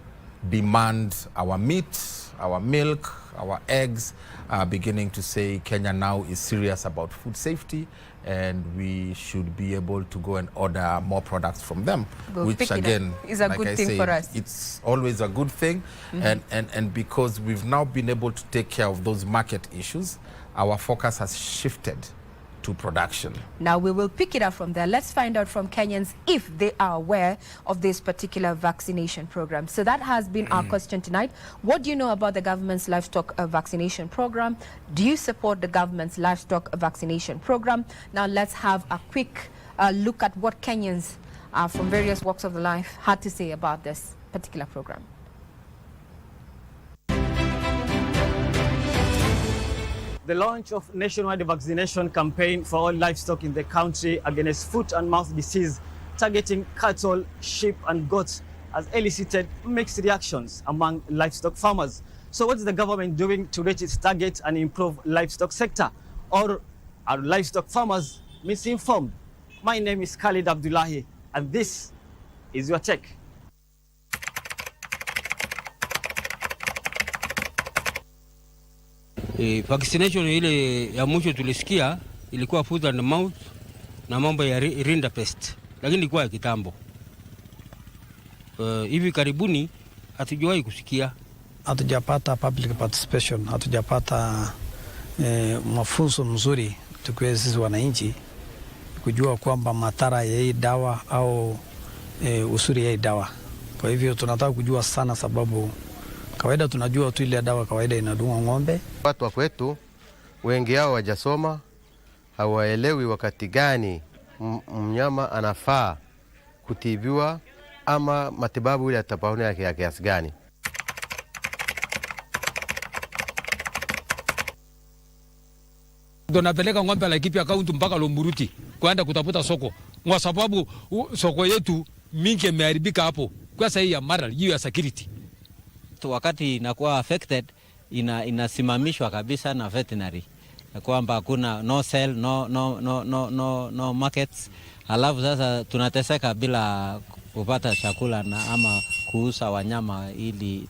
demand our meat, our milk, our eggs are beginning to say Kenya now is serious about food safety, and we should be able to go and order more products from them, which again is a good thing for us. It's always a good thing. And because we've now been able to take care of those market issues, our focus has shifted to production. Now we will pick it up from there. Let's find out from Kenyans if they are aware of this particular vaccination program. So that has been our question tonight. What do you know about the government's livestock vaccination program? Do you support the government's livestock vaccination program? Now let's have a quick look at what Kenyans from various walks of life had to say about this particular program. The launch of nationwide vaccination campaign for all livestock in the country against foot and mouth disease targeting cattle, sheep and goats has elicited mixed reactions among livestock farmers. So what is the government doing to reach its target and improve livestock sector? Or are livestock farmers misinformed? My name is Khalid Abdullahi, and this is your take. Vaccination ile ya mwisho tulisikia ilikuwa foot and mouth na mambo ya rinderpest, lakini ilikuwa ya kitambo. Hivi karibuni hatujawahi kusikia. Hatujapata public participation, hatujapata mafunzo mzuri tukiwa sisi wananchi kujua kwamba madhara ya hii dawa au usuri ya hii dawa. Kwa hivyo tunataka kujua sana, sababu kawaida tunajua tu ile dawa kawaida inadunga ng'ombe. Watu wa kwetu wengi yao wajasoma, hawaelewi wakati gani mnyama anafaa kutibiwa ama matibabu ile atapaona ya kiasi gani. Tunapeleka ng'ombe Laikipia kaunti mpaka Lomburuti kwenda kutafuta soko, kwa sababu soko yetu mingi imeharibika hapo kwa sababu ya mara hiyo ya security. Wakati inakuwa affected inasimamishwa kabisa na veterinary, kwamba hakuna no sell, no markets. Alafu sasa tunateseka bila kupata chakula na ama kuuza wanyama ili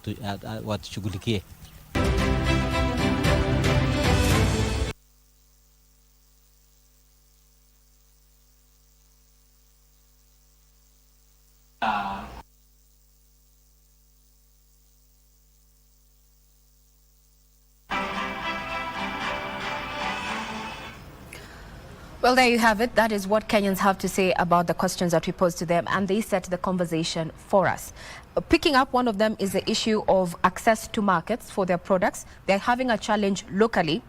watushughulikie. Well, there you have it. That is what Kenyans have to say about the questions that we posed to them, and they set the conversation for us. Picking up one of them is the issue of access to markets for their products. They're having a challenge locally.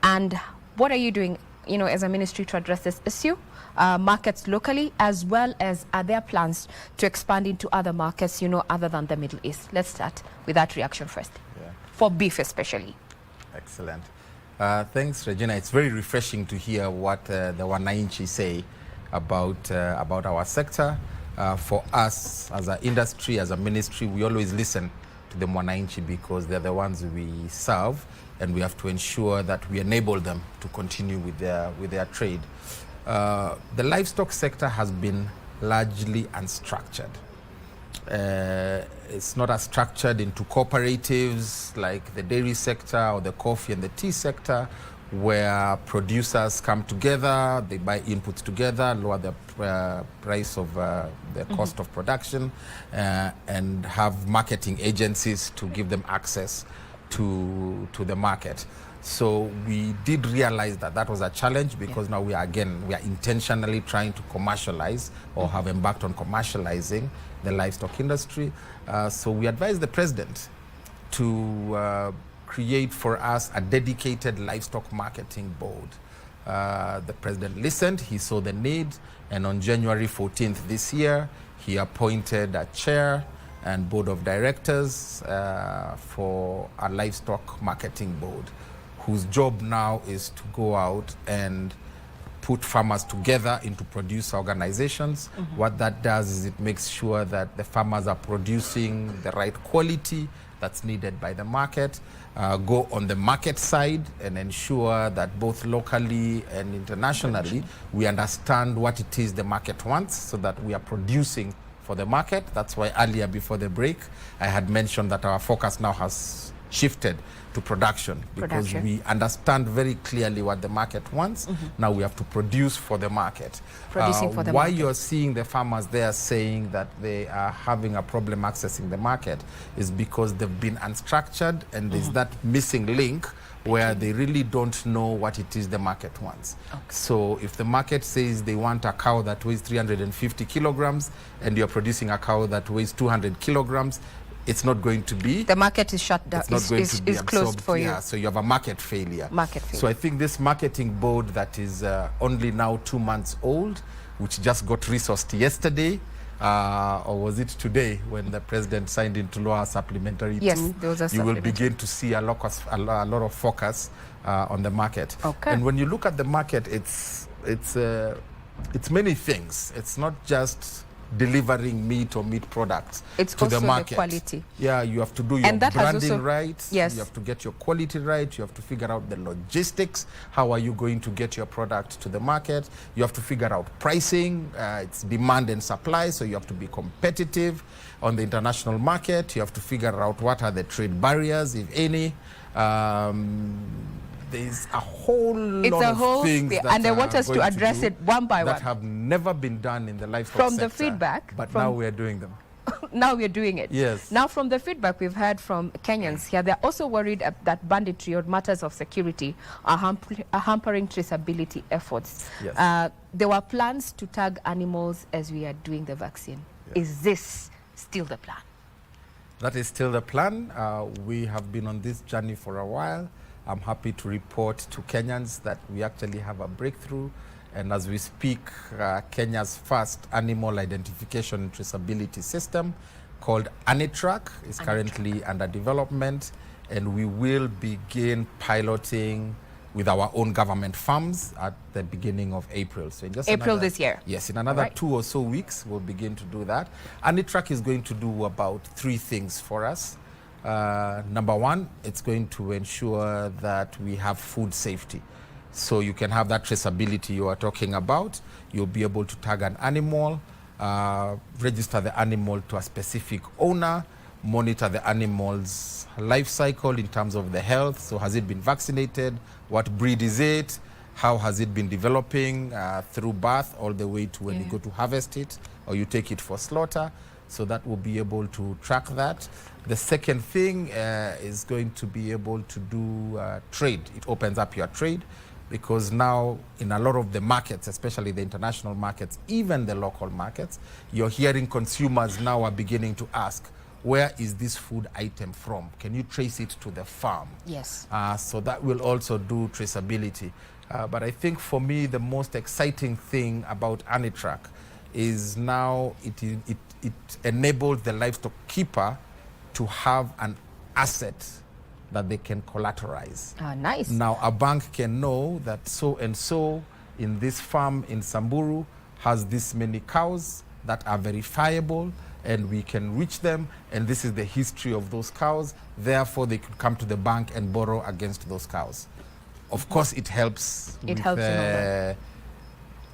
And what are you doing, as a ministry to address this issue? Markets locally, as well as are there plans to expand into other markets, other than the Middle East? Let's start with that reaction first. Yeah. For beef especially. Excellent. Thanks, Regina. It's very refreshing to hear what the Wananchi say about our sector. For us as an industry, as a ministry, we always listen to the Wananchi because they're the ones we serve, and we have to ensure that we enable them to continue with their trade. The livestock sector has been largely unstructured. It's not as structured into cooperatives like the dairy sector or the coffee and the tea sector, where producers come together, they buy inputs together, lower the price of the cost of production, and have marketing agencies to give them access to the market. So we did realize that that was a challenge, because now we are intentionally trying to commercialize or have embarked on commercializing the livestock industry. So we advised the president to create for us a dedicated livestock marketing board. The president listened, he saw the need, and on January 14th this year, he appointed a chair and board of directors for a livestock marketing board, whose job now is to go out and put farmers together into producer organizations. What that does is it makes sure that the farmers are producing the right quality that's needed by the market, go on the market side and ensure that both locally and internationally we understand what it is the market wants, so that we are producing for the market. That's why earlier, before the break, I had mentioned that our focus now has shifted to production, because we understand very clearly what the market wants. Now we have to produce for the market. Producing for the why market. You're seeing the farmers there saying that they are having a problem accessing the market is because they've been unstructured, and there's that missing link where they really don't know what it is the market wants. So if the market says they want a cow that weighs 350 kilograms and you're producing a cow that weighs 200 kilograms, it's not going to be. The market is shut down. It's not going to be is closed for you. Yeah, so you have a market failure. Market failure. So I think this marketing board that is only now 2 months old, which just got resourced yesterday, or was it today, when the president signed into law Supplementary 2, yes, there was a you will begin to see a lot of focus on the market. And when you look at the market, it's many things. It's not just delivering meat or meat products to the market. The quality. Yeah, you have to do your branding right. Yes. You have to get your quality right. You have to figure out the logistics. How are you going to get your product to the market? You have to figure out pricing. It's demand and supply, so you have to be competitive on the international market. You have to figure out what are the trade barriers, if any. There's a whole lot of things that and they want us to address it one by one. That have never been done in the livestock sector. From the feedback. But now we're doing them. Now we're doing it. Yes. Now, from the feedback we've heard from Kenyans here, they're also worried that banditry or matters of security are hampering traceability efforts. Yes. There were plans to tag animals as we are doing the vaccine. Yes. Is this still the plan? That is still the plan. We have been on this journey for a while. I'm happy to report to Kenyans that we actually have a breakthrough. And as we speak, Kenya's first animal identification and traceability system, called ANITRAC, is currently under development. And we will begin piloting with our own government farms at the beginning of April. So in just April this year? Yes, in another 2 or so weeks, we'll begin to do that. ANITRAC is going to do about 3 things for us. Number one, it's going to ensure that we have food safety. So you can have that traceability you are talking about. You'll be able to tag an animal, register the animal to a specific owner, monitor the animal's life cycle in terms of the health. So has it been vaccinated? What breed is it? How has it been developing through birth all the way to when you go to harvest it or you take it for slaughter? So that will be able to track that. The second thing is going to be able to do trade. It opens up your trade because now in a lot of the markets, especially the international markets, even the local markets, you're hearing consumers now are beginning to ask, where is this food item from? Can you trace it to the farm? Yes. So that will also do traceability. But I think for me, the most exciting thing about ANITRAC is now it enables the livestock keeper to have an asset that they can collateralize. Nice. Now a bank can know that so and so in this farm in Samburu has this many cows that are verifiable, and we can reach them, and this is the history of those cows. Therefore, they could come to the bank and borrow against those cows. Of course, it helps with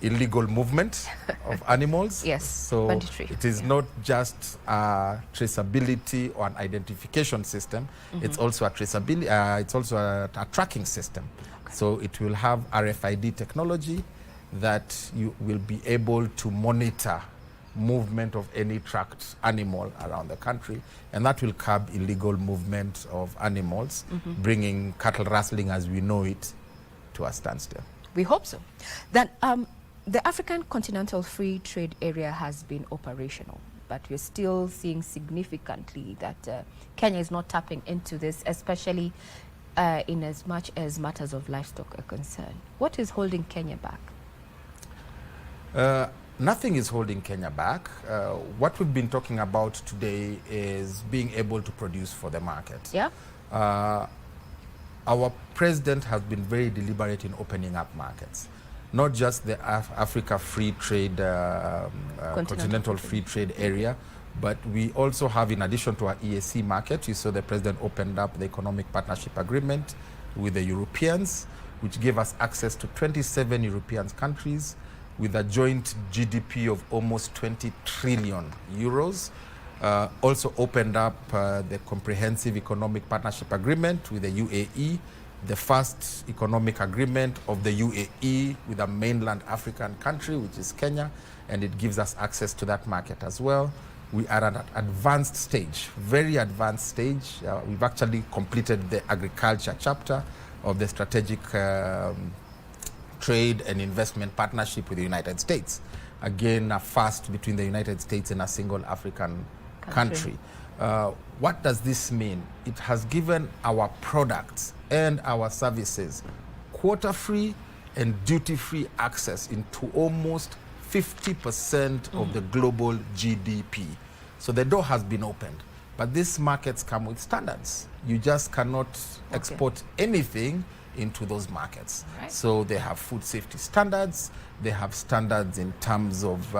illegal movement of animals. Yes, so banditry. It is not just a traceability or an identification system. It's also a traceability. It's also a tracking system. Okay. So it will have RFID technology that you will be able to monitor movement of any tracked animal around the country, and that will curb illegal movement of animals, bringing cattle rustling as we know it to a standstill. We hope so. Then the African Continental Free Trade Area has been operational, but we're still seeing significantly that Kenya is not tapping into this, especially in as much as matters of livestock are concerned. What is holding Kenya back? Nothing is holding Kenya back. What we've been talking about today is being able to produce for the market. Yeah. Our president has been very deliberate in opening up markets, not just the Africa Free Trade, Continental Free Trade Area, but we also have, in addition to our EACC market, you saw the president opened up the Economic Partnership Agreement with the Europeans, which gave us access to 27 European countries, with a joint GDP of almost 20 trillion euros. Also opened up the Comprehensive Economic Partnership Agreement with the UAE, the first economic agreement of the UAE with a mainland African country, which is Kenya, and it gives us access to that market as well. We are at an advanced stage, very advanced stage. We've actually completed the agriculture chapter of the strategic trade and investment partnership with the United States. Again, a first between the United States and a single African country. What does this mean? It has given our products and our services quota-free and duty-free access into almost 50% of the global GDP. So the door has been opened. But these markets come with standards. You just cannot export anything into those markets. Right. So they have food safety standards, they have standards in terms of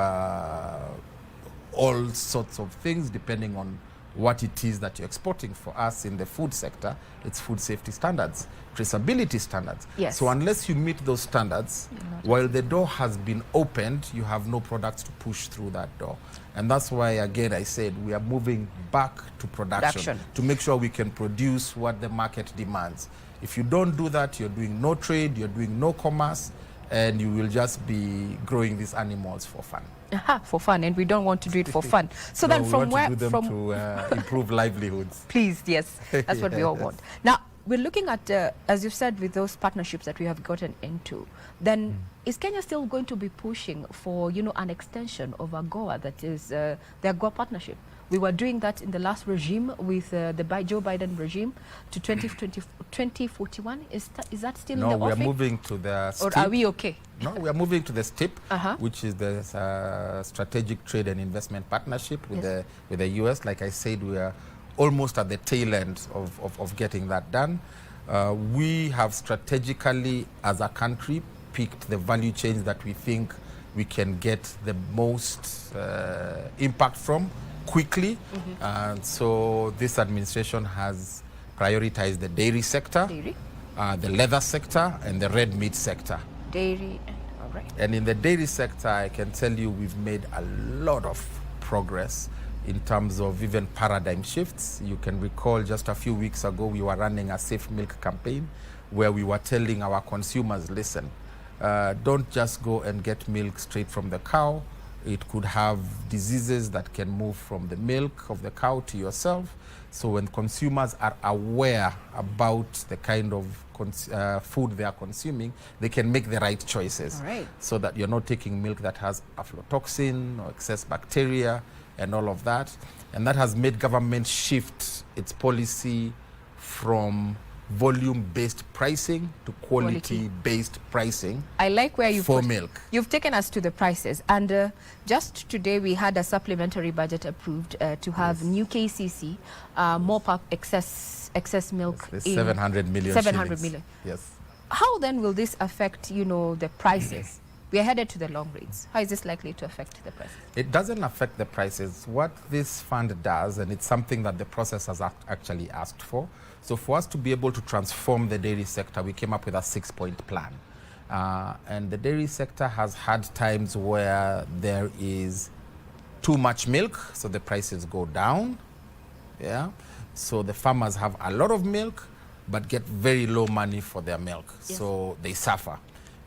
all sorts of things depending on what it is that you're exporting. For us in the food sector, it's food safety standards, traceability standards. Yes. So unless you meet those standards, while the door has been opened, you have no products to push through that door. And that's why, again, I said we are moving back to production to make sure we can produce what the market demands. If you don't do that, you're doing no trade, you're doing no commerce, and you will just be growing these animals for fun. For fun, and we don't want to do it for fun. So no, then we from want where... to do them to improve livelihoods. Please, yes, that's what we all want. Now, we're looking at, as you said, with those partnerships that we have gotten into, then is Kenya still going to be pushing for, you know, an extension of AGOA, that is the AGOA partnership? We were doing that in the last regime with the Joe Biden regime to 2041. Is that still in the offing? No, we are moving to the STIP. Or are we okay? No, we are moving to the STIP, which is the Strategic Trade and Investment Partnership with the US. Like I said, we are almost at the tail end of getting that done. We have strategically, as a country, picked the value chains that we think we can get the most impact from quickly. And so this administration has prioritized the dairy sector, the leather sector, and the red meat sector. Dairy, all right. And in the dairy sector, I can tell you we've made a lot of progress in terms of even paradigm shifts. You can recall just a few weeks ago, we were running a safe milk campaign where we were telling our consumers, listen, don't just go and get milk straight from the cow. It could have diseases that can move from the milk of the cow to yourself. So when consumers are aware about the kind of food they are consuming, they can make the right choices. So that you're not taking milk that has aflatoxin or excess bacteria and all of that. And that has made government shift its policy from volume-based pricing to quality-based pricing. I like where milk. You've taken us to the prices, and just today we had a supplementary budget approved to have new KCC mop up excess milk. Yes, 700 million. 700 million. Yes. How then will this affect, the prices? We are headed to the long rates. How is this likely to affect the prices? It doesn't affect the prices. What this fund does, and it's something that the processors actually asked for. So for us to be able to transform the dairy sector, we came up with a 6-point plan. And the dairy sector has had times where there is too much milk, so the prices go down. Yeah. So the farmers have a lot of milk, but get very low money for their milk. Yes. So they suffer.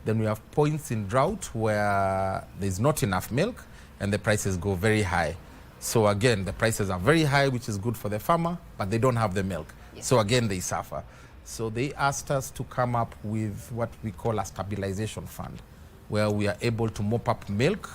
Then we have points in drought where there's not enough milk and the prices go very high. So again, the prices are very high, which is good for the farmer, but they don't have the milk. Yes. So again, they suffer. So they asked us to come up with what we call a stabilization fund, where we are able to mop up milk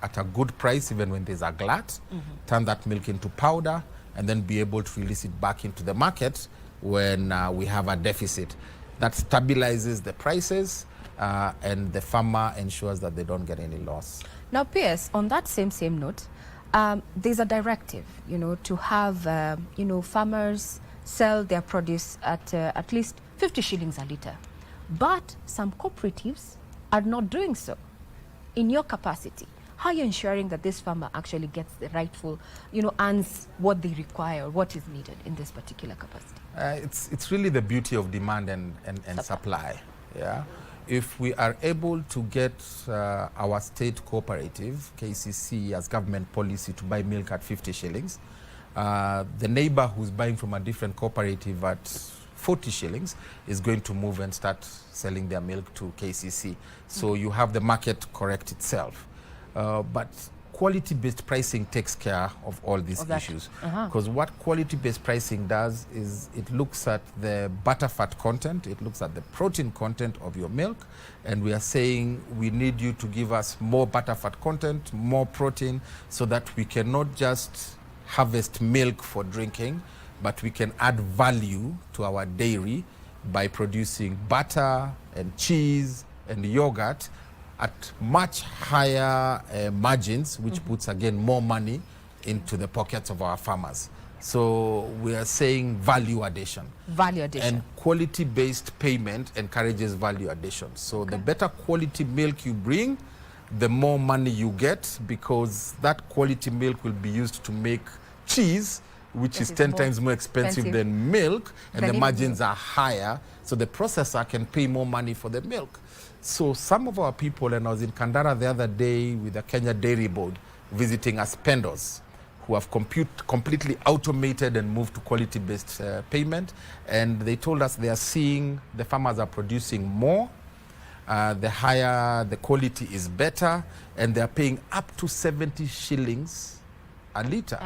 at a good price, even when there's a glut, turn that milk into powder, and then be able to release it back into the market when we have a deficit. That stabilizes the prices, and the farmer ensures that they don't get any loss. Now, Pierce, on that same note, there's a directive, to have, farmers sell their produce at least 50 shillings a litre. But some cooperatives are not doing so. In your capacity, how are you ensuring that this farmer actually gets the rightful, earns what they require, what is needed in this particular capacity? It's really the beauty of demand and supply. Yeah. If we are able to get our state cooperative, KCC, as government policy to buy milk at 50 shillings, the neighbor who's buying from a different cooperative at 40 shillings is going to move and start selling their milk to KCC. So you have the market correct itself. But quality-based pricing takes care of all these issues. Because what quality-based pricing does is it looks at the butterfat content, it looks at the protein content of your milk, and we are saying we need you to give us more butterfat content, more protein, so that we can not just harvest milk for drinking, but we can add value to our dairy by producing butter and cheese and yogurt at much higher margins, which puts again more money into the pockets of our farmers. So we are saying value addition. Value addition. And quality-based payment encourages value addition. So the better quality milk you bring, the more money you get, because that quality milk will be used to make cheese, which is 10 times more expensive than milk, and the margins are higher, so the processor can pay more money for the milk. So some of our people, and I was in Kandara the other day with the Kenya Dairy Board visiting us vendors who have completely automated and moved to quality-based payment, and they told us they are seeing the farmers are producing more, the higher the quality is better, and they are paying up to 70 shillings a litre.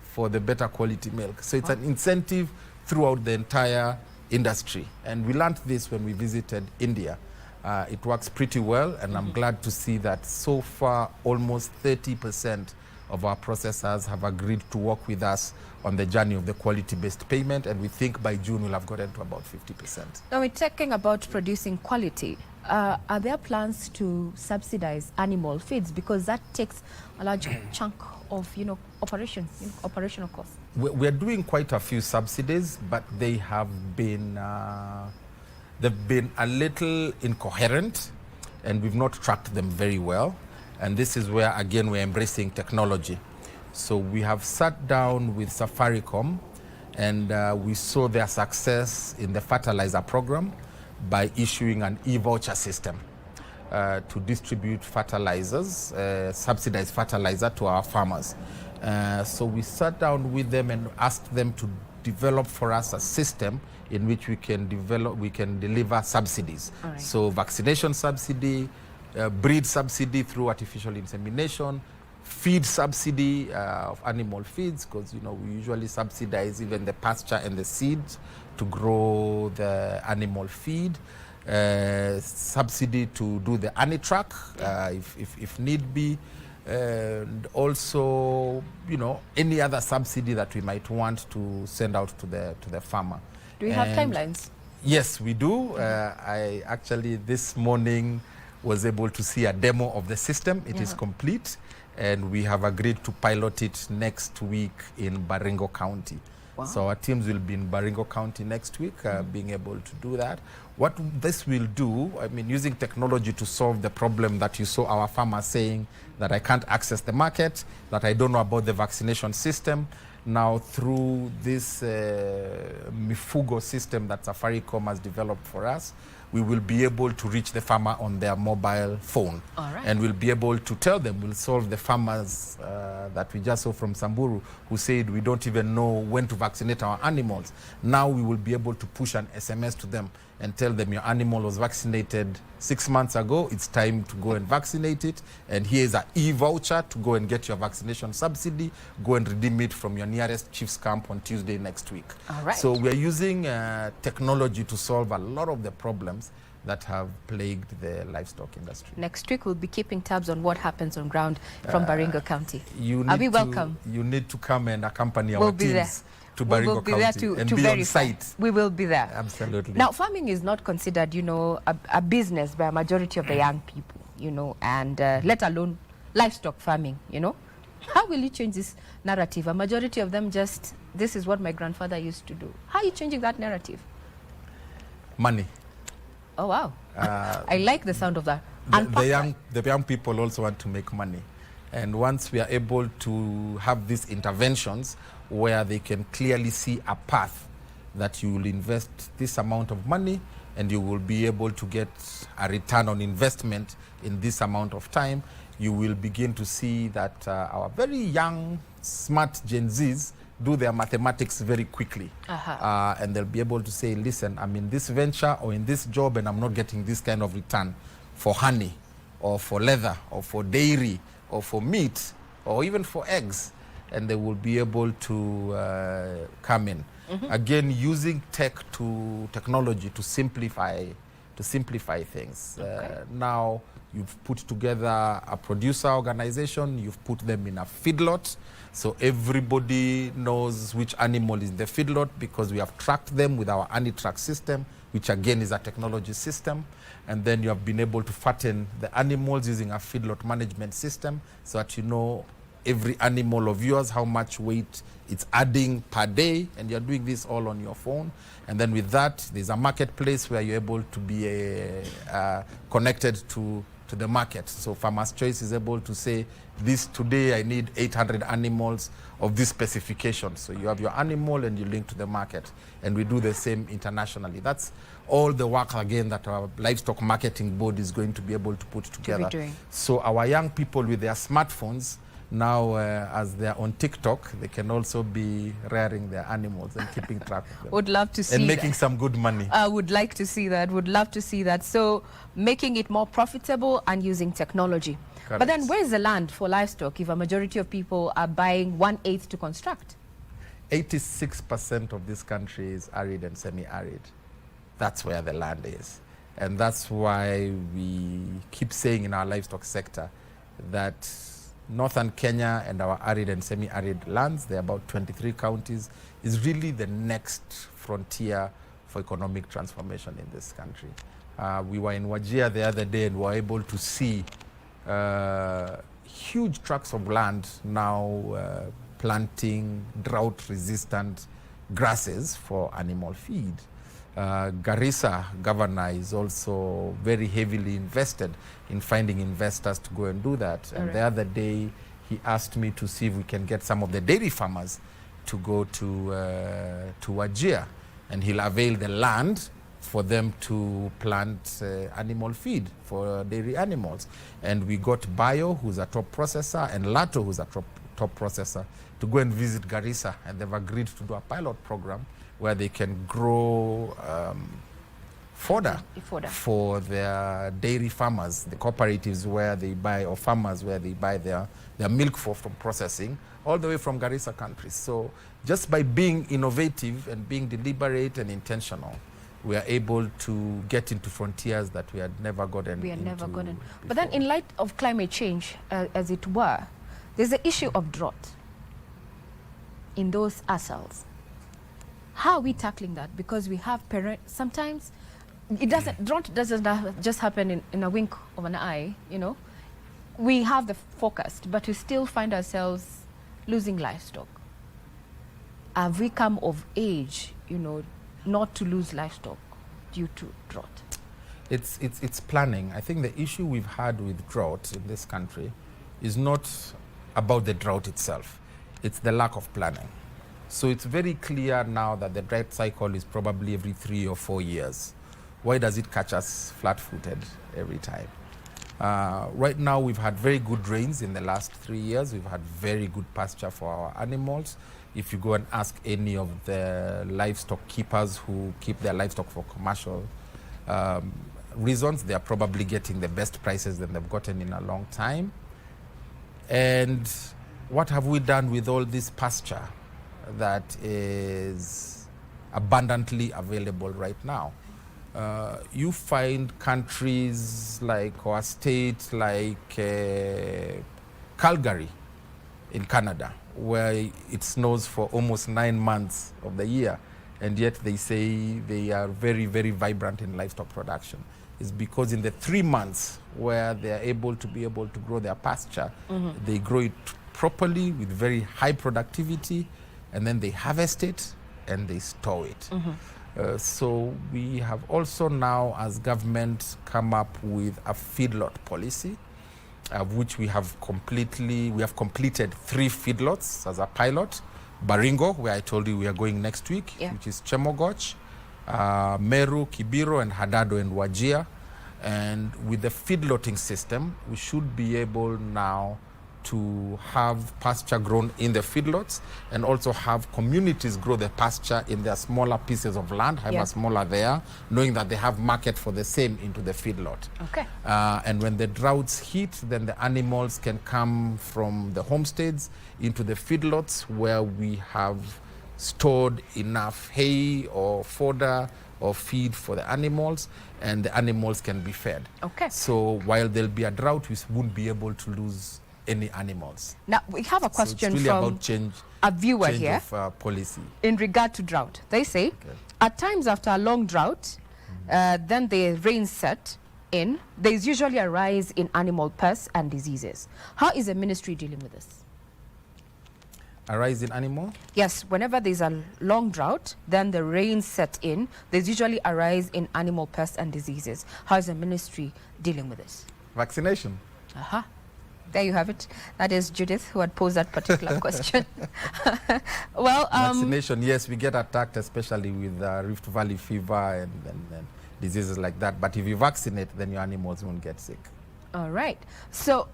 For the better quality milk. So it's an incentive throughout the entire industry. And we learned this when we visited India. It works pretty well, and I'm glad to see that so far almost 30% of our processors have agreed to work with us on the journey of the quality-based payment, and we think by June we'll have gotten to about 50%. Now, we're talking about producing quality. Are there plans to subsidize animal feeds? Because that takes a large chunk of, operational costs. We're doing quite a few subsidies, but they have been they've been a little incoherent, and we've not tracked them very well. And this is where, again, we're embracing technology. So we have sat down with Safaricom, and we saw their success in the fertilizer program by issuing an e-voucher system to distribute fertilizers, subsidized fertilizer to our farmers. So we sat down with them and asked them to develop for us a system in which we can deliver subsidies. So vaccination subsidy, breed subsidy through artificial insemination, feed subsidy of animal feeds, because we usually subsidize even the pasture and the seed to grow the animal feed. Subsidy to do the anti-track if need be, and also any other subsidy that we might want to send out to the farmer. Do we have timelines? Yes, we do. I actually this morning was able to see a demo of the system. It is complete, and we have agreed to pilot it next week in Baringo County. Wow. So our teams will be in Baringo County next week, being able to do that. What this will do, using technology to solve the problem that you saw our farmers saying that I can't access the market, that I don't know about the vaccination system. Now through this Mifugo system that Safaricom has developed for us, we will be able to reach the farmer on their mobile phone. All right. And we'll be able to tell them, we'll solve the farmers that we just saw from Samburu who said we don't even know when to vaccinate our animals. Now we will be able to push an SMS to them and tell them your animal was vaccinated 6 months ago, it's time to go and vaccinate it, and here's an e-voucher to go and get your vaccination subsidy, go and redeem it from your nearest chief's camp on Tuesday next week. All right. So we're using technology to solve a lot of the problems that have plagued the livestock industry. Next week we'll be keeping tabs on what happens on ground from Baringo County. Are we welcome? You need to come and accompany our teams. There. To Baringo we'll be County there and be on site. We will be there. Absolutely. Now, farming is not considered, a business by a majority of the young people, and let alone livestock farming, How will you change this narrative? A majority of them just, this is what my grandfather used to do. How are you changing that narrative? Money. Oh, wow. I like the sound of that. The young people also want to make money. And once we are able to have these interventions where they can clearly see a path that you will invest this amount of money and you will be able to get a return on investment in this amount of time, you will begin to see that our very young, smart Gen Zs do their mathematics very quickly. And they'll be able to say, listen, I'm in this venture or in this job and I'm not getting this kind of return for honey or for leather or for dairy or for meat or even for eggs. And they will be able to come in. Again, using technology to simplify things. Now you've put together a producer organization, you've put them in a feedlot, so everybody knows which animal is in the feedlot because we have tracked them with our anti-track system, which again is a technology system. And then you have been able to fatten the animals using a feedlot management system so that you know every animal of yours, how much weight it's adding per day, and you're doing this all on your phone. And then with that, there's a marketplace where you're able to be connected to the market. So Farmer's Choice is able to say, this today I need 800 animals of this specification. So you have your animal and you link to the market. And we do the same internationally. That's all the work, again, that our livestock marketing board is going to be able to put together. So our young people with their smartphones, now, as they're on TikTok, they can also be rearing their animals and keeping track of them. Would love to see and making some good money. I would like to see that. Would love to see that. So, making it more profitable and using technology. Correct. But then, where is the land for livestock if a majority of people are buying 1/8 to construct? 86% of this country is arid and semi-arid. That's where the land is. And that's why we keep saying in our livestock sector that Northern Kenya and our arid and semi-arid lands, there are about 23 counties, is really the next frontier for economic transformation in this country. We were in Wajir the other day and were able to see huge tracts of land now planting drought-resistant grasses for animal feed. Garissa governor is also very heavily invested in finding investors to go and do that. And the other day, he asked me to see if we can get some of the dairy farmers to go to Wajir, and he'll avail the land for them to plant animal feed for dairy animals. And we got Bio, who's a top processor, and Lato, who's a top processor, to go and visit Garissa, and they've agreed to do a pilot program where they can grow fodder Fodder. for their dairy farmers, the cooperatives where they buy, or farmers where they buy their milk from processing, all the way from Garissa countries. So just by being innovative and being deliberate and intentional, we are able to get into frontiers that we had never gotten into. But then in light of climate change, as it were, there's the issue of drought in those ASALs. How are we tackling that? Because we have sometimes drought doesn't just happen in a wink of an eye, you know. We have the forecast, but we still find ourselves losing livestock. Have we come of age, you know, not to lose livestock due to drought? It's planning. I think the issue we've had with drought in this country is not about the drought itself. It's the lack of planning. So it's very clear now that the drought cycle is probably every 3 or 4 years. Why does it catch us flat-footed every time? Right now, we've had very good rains in the last 3 years. We've had very good pasture for our animals. If you go and ask any of the livestock keepers who keep their livestock for commercial reasons, they are probably getting the best prices that they've gotten in a long time. And what have we done with all this pasture that is abundantly available right now? You find countries like, or a state like Calgary in Canada, where it snows for almost 9 months of the year, and yet they say they are very, very vibrant in livestock production. It's because in the 3 months where they are able to grow their pasture, they grow it properly with very high productivity, and then they harvest it and they store it. So we have also now, as government, come up with a feedlot policy, which we have completed 3 feedlots as a pilot. Baringo, where I told you we are going next week, which is Chemogoch, Meru, Kibiro, and Hadado and Wajir. And with the feedlotting system, we should be able now to have pasture grown in the feedlots, and also have communities grow the pasture in their smaller pieces of land, however smaller they are, knowing that they have market for the same into the feedlot. Okay. And when the droughts hit, then the animals can come from the homesteads into the feedlots, where we have stored enough hay or fodder or feed for the animals, and the animals can be fed. Okay. So while there'll be a drought, we won't be able to lose any animals. Now, we have a question really from about a viewer here of, policy. in regard to drought. They say, at times after a long drought, then the rain set in, there is usually a rise in animal pests and diseases. How is the ministry dealing with this? A rise in animal? Yes, whenever there's a long drought, then the rain set in, there's usually a rise in animal pests and diseases. How is the ministry dealing with this? Vaccination. There you have it. That is Judith who had posed that particular question. Well, vaccination, yes, we get attacked, especially with Rift Valley fever and diseases like that. But if you vaccinate, then your animals won't get sick. All right. So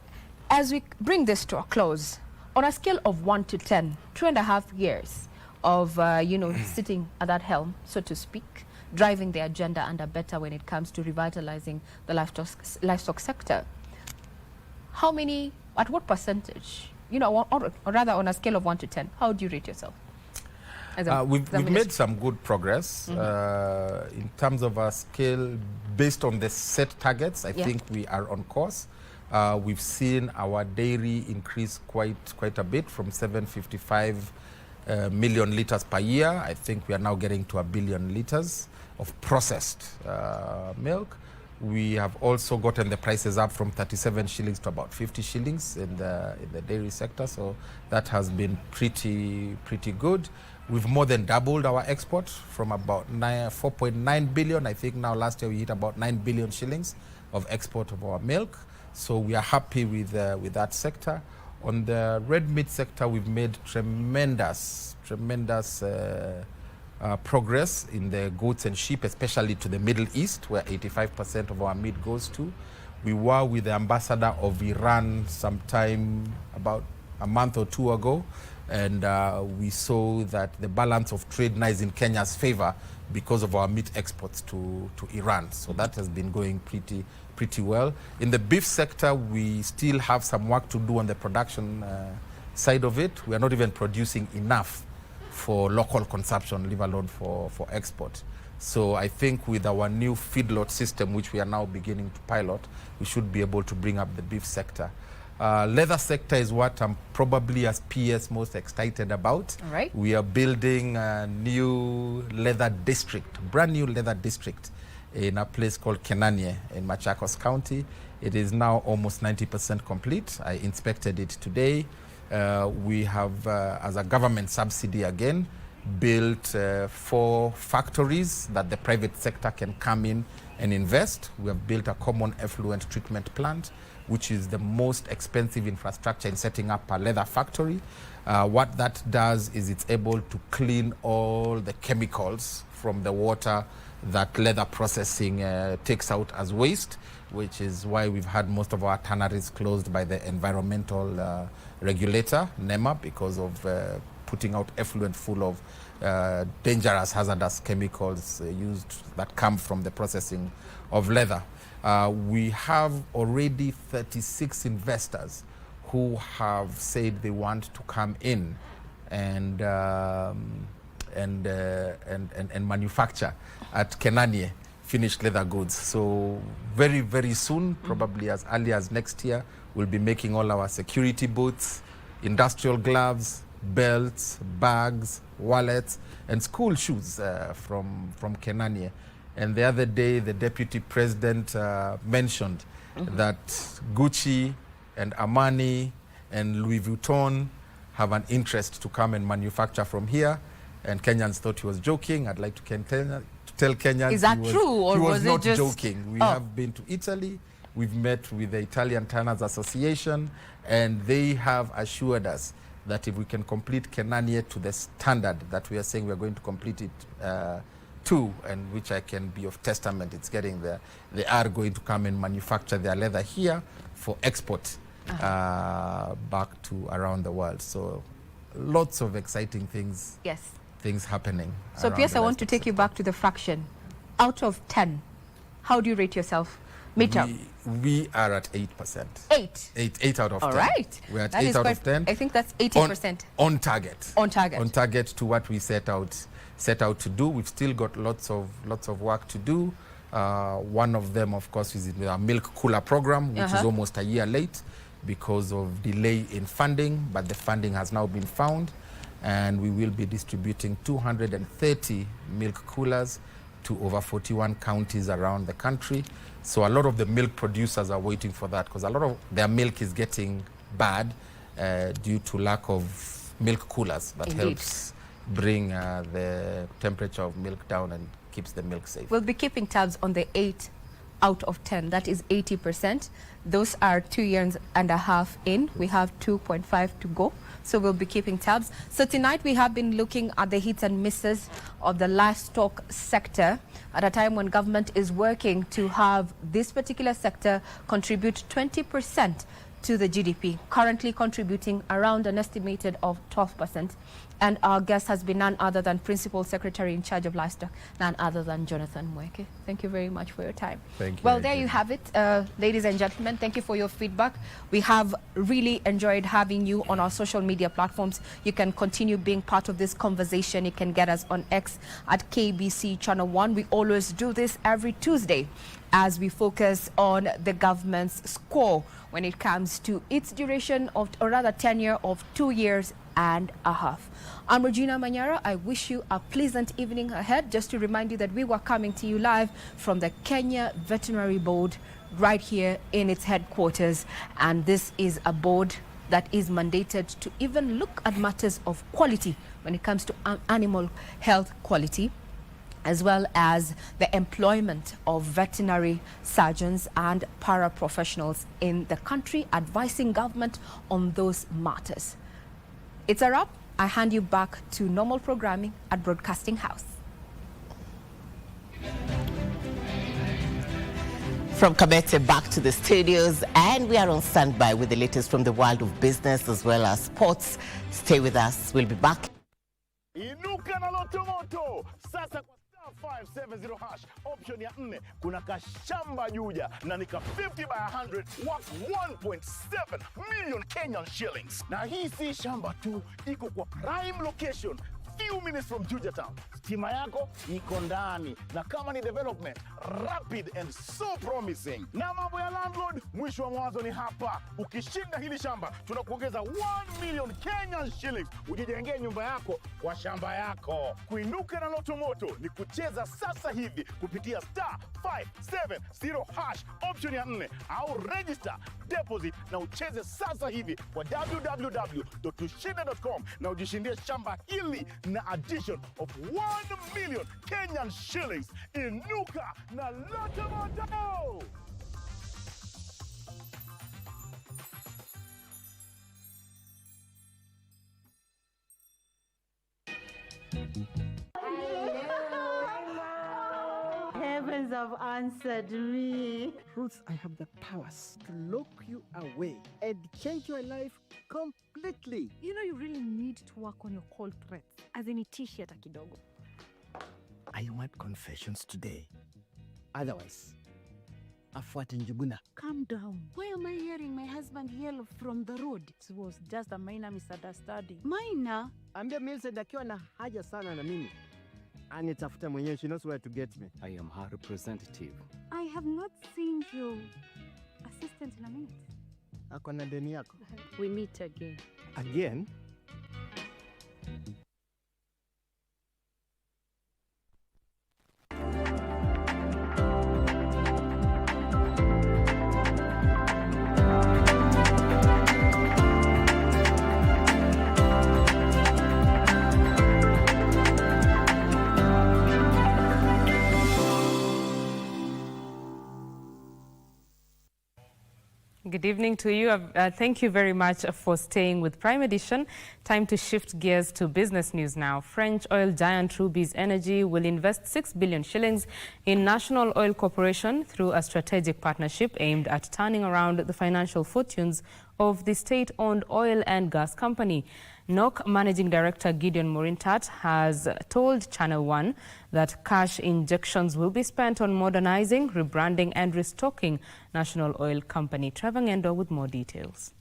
as we bring this to a close, on a scale of 1 to 10, 2.5 years of, sitting at that helm, so to speak, driving the agenda under better when it comes to revitalizing the livestock sector, how many, at what percentage, or rather on a scale of 1 to 10, how do you rate yourself? We've made some good progress in terms of our scale. Based on the set targets, I think we are on course. We've seen our dairy increase quite a bit, from 755 million liters per year. I think we are now getting to 1 billion liters of processed milk. We have also gotten the prices up from 37 shillings to about 50 shillings in the dairy sector, so that has been pretty good. We've more than doubled our export from about 4.9 billion. I think now last year we hit about 9 billion shillings of export of our milk. So we are happy with that sector. On the red meat sector, we've made tremendous progress in the goats and sheep, especially to the Middle East, where 85% of our meat goes to. We were with the ambassador of Iran sometime about a month or 2 ago, And we saw that the balance of trade now is in Kenya's favor because of our meat exports to Iran. So that has been going pretty well. In the beef sector, we still have some work to do on the production side of it. We are not even producing enough for local consumption, leave alone for export. So I think with our new feedlot system, which we are now beginning to pilot, we should be able to bring up the beef sector. Leather sector is what I'm probably as PS most excited about. All right. We are building a new leather district, brand new leather district in a place called Kenanie in Machakos County. It is now almost 90% complete. I inspected it today. We have, as a government subsidy again, built 4 factories that the private sector can come in and invest. We have built a common effluent treatment plant, which is the most expensive infrastructure in setting up a leather factory. What that does is it's able to clean all the chemicals from the water that leather processing takes out as waste, which is why we've had most of our tanneries closed by the environmental regulator, NEMA, because of putting out effluent full of dangerous, hazardous chemicals that come from the processing of leather. We have already 36 investors who have said they want to come in and manufacture at Kenanie finished leather goods. So very, very soon, probably as early as next year, we'll be making all our security boots, industrial gloves, belts, bags, wallets, and school shoes from Kenanie. And the other day, the deputy president mentioned that Gucci and Armani and Louis Vuitton have an interest to come and manufacture from here. And Kenyans thought he was joking. I'd like to tell Kenyans is that true, or he was was not it just joking. We have been to Italy. We've met with the Italian Tanners Association, and they have assured us that if we can complete Kenanie to the standard that we are saying we are going to complete it to, and which I can be of testament, it's getting there, they are going to come and manufacture their leather here for export back to around the world. So lots of exciting things. Yes. Things happening. So Pierce, I want to take you back to the fraction. Out of 10, how do you rate yourself? Midterm. We are at 8%. 8 out of 10. All right. We're at That 8 is out quite, of 10. I think that's 80%. On target. On target. On target to what we set out to do. We've still got lots of work to do. One of them, of course, is in our milk cooler program, which is almost a year late because of delay in funding, but the funding has now been found, and we will be distributing 230 milk coolers to over 41 counties around the country. So a lot of the milk producers are waiting for that because a lot of their milk is getting bad due to lack of milk coolers that helps bring the temperature of milk down and keeps the milk safe. We'll be keeping tabs on the 8 out of 10. That is 80%. Those are 2 years and a half in. We have 2.5 to go. So we'll be keeping tabs. So tonight we have been looking at the hits and misses of the livestock sector at a time when government is working to have this particular sector contribute 20% to the GDP, currently contributing around an estimated of 12%. And our guest has been none other than Principal Secretary in charge of Livestock, none other than Jonathan Mweke. Thank you very much for your time. Thank you. Well, there you have it, ladies and gentlemen. Thank you for your feedback. We have really enjoyed having you on our social media platforms. You can continue being part of this conversation. You can get us on X at KBC Channel 1. We always do this every Tuesday as we focus on the government's score when it comes to its duration of, or rather tenure of 2 years and a half. I'm Regina Manyara. I wish you a pleasant evening ahead. Just to remind you that we were coming to you live from the Kenya Veterinary Board right here in its headquarters. And this is a board that is mandated to even look at matters of quality when it comes to animal health quality, as well as the employment of veterinary surgeons and paraprofessionals in the country, advising government on those matters. It's a wrap. I hand you back to normal programming at Broadcasting House. From Kabete back to the studios, and we are on standby with the latest from the world of business as well as sports. Stay with us. We'll be back. Inuka na loto moto. Sasa kwa star 570 hash option ya 4 kuna kashamba juja na nika 50 by 100 worth 1.7 million Kenyan shillings. Na hii si shamba tu, iko kwa prime location. Few minutes from Juja Town. Stima yako iko ndani, na kama ni development rapid and so promising. Na mambo ya landlord, mwisho wa mwanzo ni hapa. Ukishinda hili shamba, tunakuongeza 1 million Kenyan shillings ujijengee nyumba yako kwa shamba yako. Kuinuka na loto moto ni kucheza sasa hivi kupitia star 570 hash option ya 4 au register deposit na ucheze sasa hivi kwa www.tushinde.com na ujishindie shamba hili na addition of 1 million Kenyan shillings. Inuka na loto moto. Heavens have answered me. Ruth, I have the powers to lock you away and change your life completely. You know, you really need to work on your cold threats. As in itishi hata kidogo. I want confessions today. Otherwise, afuate njuguna. Calm down. Why am I hearing my husband yell from the road? It was just a minor misunderstanding. Minor? Ambia Millicent akiwa na haja sana na mimi. Anitafuta mwenyewe, she knows where to get me. I am her representative. I have not seen your assistant in a minute. Ako na deni yako. We meet again. Again? Good evening to you. Thank you very much for staying with Prime Edition. Time to shift gears to business news now. French oil giant Rubies Energy will invest 6 billion shillings in National Oil Corporation through a strategic partnership aimed at turning around the financial fortunes of the state-owned oil and gas company. NOC Managing Director Gideon Morintat has told Channel 1 that cash injections will be spent on modernizing, rebranding and restocking National Oil Company. Trevor Ngendo with more details.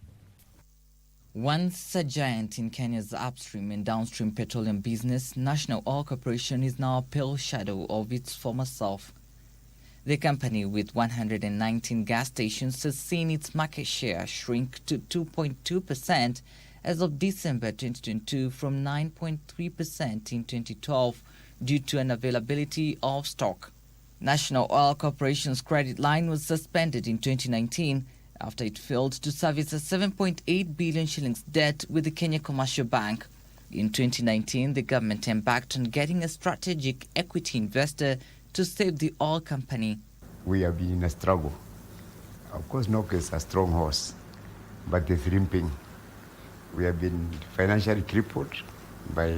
Once a giant in Kenya's upstream and downstream petroleum business, National Oil Corporation is now a pale shadow of its former self. The company, with 119 gas stations, has seen its market share shrink to 2.2% as of December 2022 from 9.3% in 2012 due to unavailability of stock. National Oil Corporation's credit line was suspended in 2019 after it failed to service a 7.8 billion shillings debt with the Kenya Commercial Bank. In 2019, the government embarked on getting a strategic equity investor to save the oil company. We have been in a struggle. Of course, NOC is a strong horse, but it's limping. We have been financially crippled by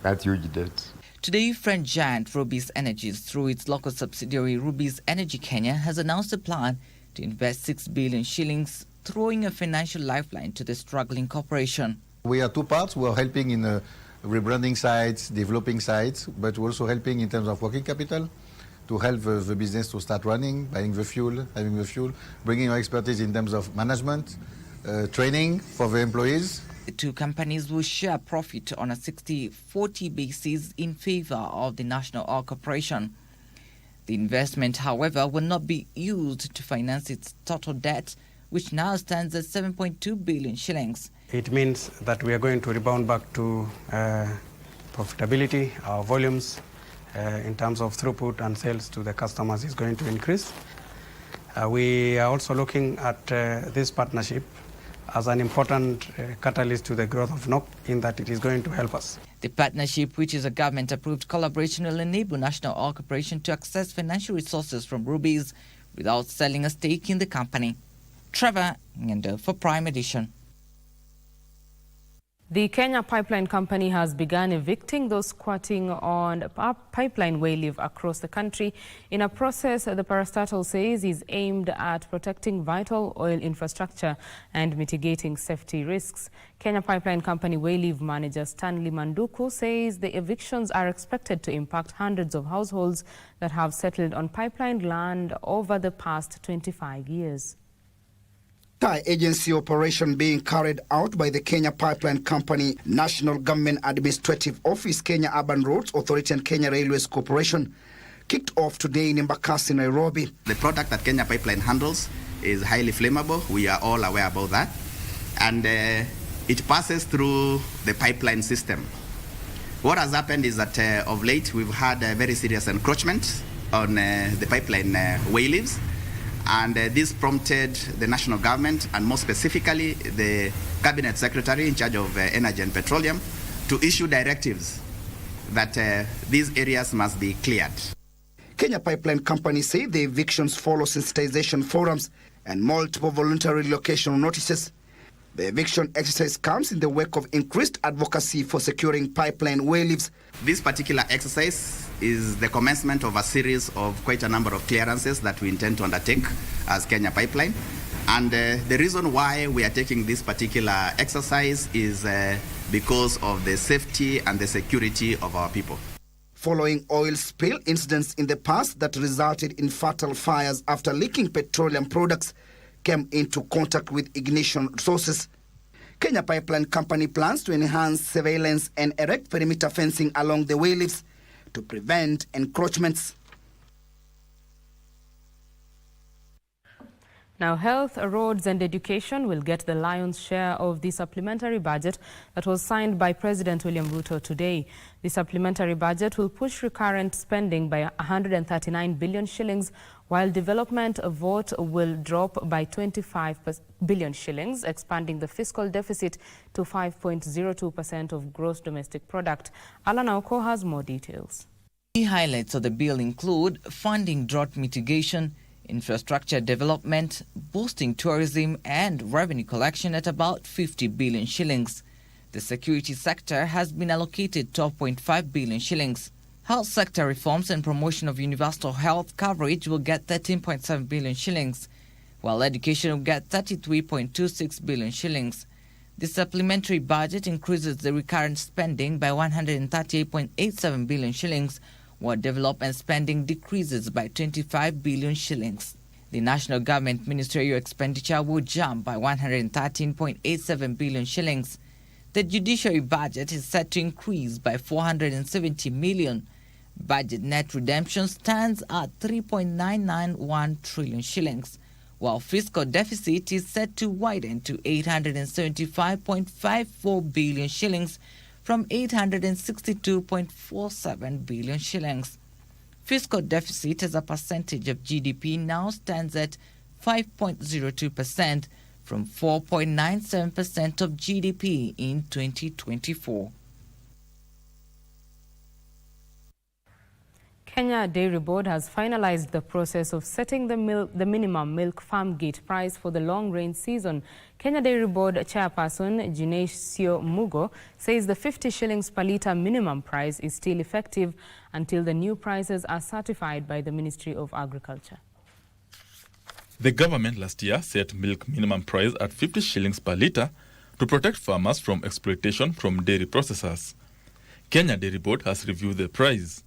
that huge debt. Today, French giant Rubies Energy, through its local subsidiary Rubies Energy Kenya, has announced a plan to invest 6 billion shillings, throwing a financial lifeline to the struggling corporation. We are two parts. We are helping in rebranding sites, developing sites, but we're also helping in terms of working capital to help the business to start running, buying the fuel, having the fuel, bringing our expertise in terms of management, training for the employees. The two companies will share profit on a 60-40 basis in favor of the National Oil Corporation. The investment, however, will not be used to finance its total debt, which now stands at 7.2 billion shillings. It means that we are going to rebound back to profitability. Our volumes in terms of throughput and sales to the customers is going to increase. We are also looking at this partnership as an important catalyst to the growth of NOC, in that it is going to help us. The partnership, which is a government-approved collaboration, will enable National Oil Corporation to access financial resources from Rubies without selling a stake in the company. Trevor Ngendo for Prime Edition. The Kenya Pipeline Company has begun evicting those squatting on pipeline wayleave across the country in a process the parastatal says is aimed at protecting vital oil infrastructure and mitigating safety risks. Kenya Pipeline Company wayleave manager Stanley Manduku says the evictions are expected to impact hundreds of households that have settled on pipeline land over the past 25 years. Agency operation being carried out by the Kenya Pipeline Company, National Government Administrative Office, Kenya Urban Roads Authority and Kenya Railways Corporation kicked off today in Embakasi, Nairobi. The product that Kenya Pipeline handles is highly flammable. We are all aware about that. And it passes through the pipeline system. What has happened is that of late we've had very serious encroachment on the pipeline wayleaves. And this prompted the national government, and more specifically the cabinet secretary in charge of energy and petroleum, to issue directives that these areas must be cleared. Kenya Pipeline Company say the evictions follow sensitization forums and multiple voluntary relocation notices. The eviction exercise comes in the wake of increased advocacy for securing pipeline wayleaves. This particular exercise is the commencement of a series of quite a number of clearances that we intend to undertake as Kenya Pipeline. And the reason why we are taking this particular exercise is because of the safety and the security of our people. Following oil spill incidents in the past that resulted in fatal fires after leaking petroleum products came into contact with ignition sources. Kenya Pipeline Company plans to enhance surveillance and erect perimeter fencing along the wayleaves to prevent encroachments. Now, health, roads and education will get the lion's share of the supplementary budget that was signed by President William Ruto today. The supplementary budget will push recurrent spending by 139 billion shillings, while development vote will drop by 25 billion shillings, expanding the fiscal deficit to 5.02% of gross domestic product. Alana Oko has more details. Key highlights of the bill include funding drought mitigation, infrastructure development, boosting tourism and revenue collection at about 50 billion shillings. The security sector has been allocated 12.5 billion shillings. Health sector reforms and promotion of universal health coverage will get 13.7 billion shillings, while education will get 33.26 billion shillings. The supplementary budget increases the recurrent spending by 138.87 billion shillings, while development spending decreases by 25 billion shillings. The national government ministerial expenditure will jump by 113.87 billion shillings. The judiciary budget is set to increase by 470 million. Budget net redemption stands at 3.991 trillion shillings, while fiscal deficit is set to widen to 875.54 billion shillings from 862.47 billion shillings. Fiscal deficit as a percentage of GDP now stands at 5.02% from 4.97% of GDP in 2024. Kenya Dairy Board has finalized the process of setting the minimum milk farm gate price for the long rain season. Kenya Dairy Board chairperson Ginesio Mugo says the 50 shillings per litre minimum price is still effective until the new prices are certified by the Ministry of Agriculture. The government last year set milk minimum price at 50 shillings per litre to protect farmers from exploitation from dairy processors. Kenya Dairy Board has reviewed the price.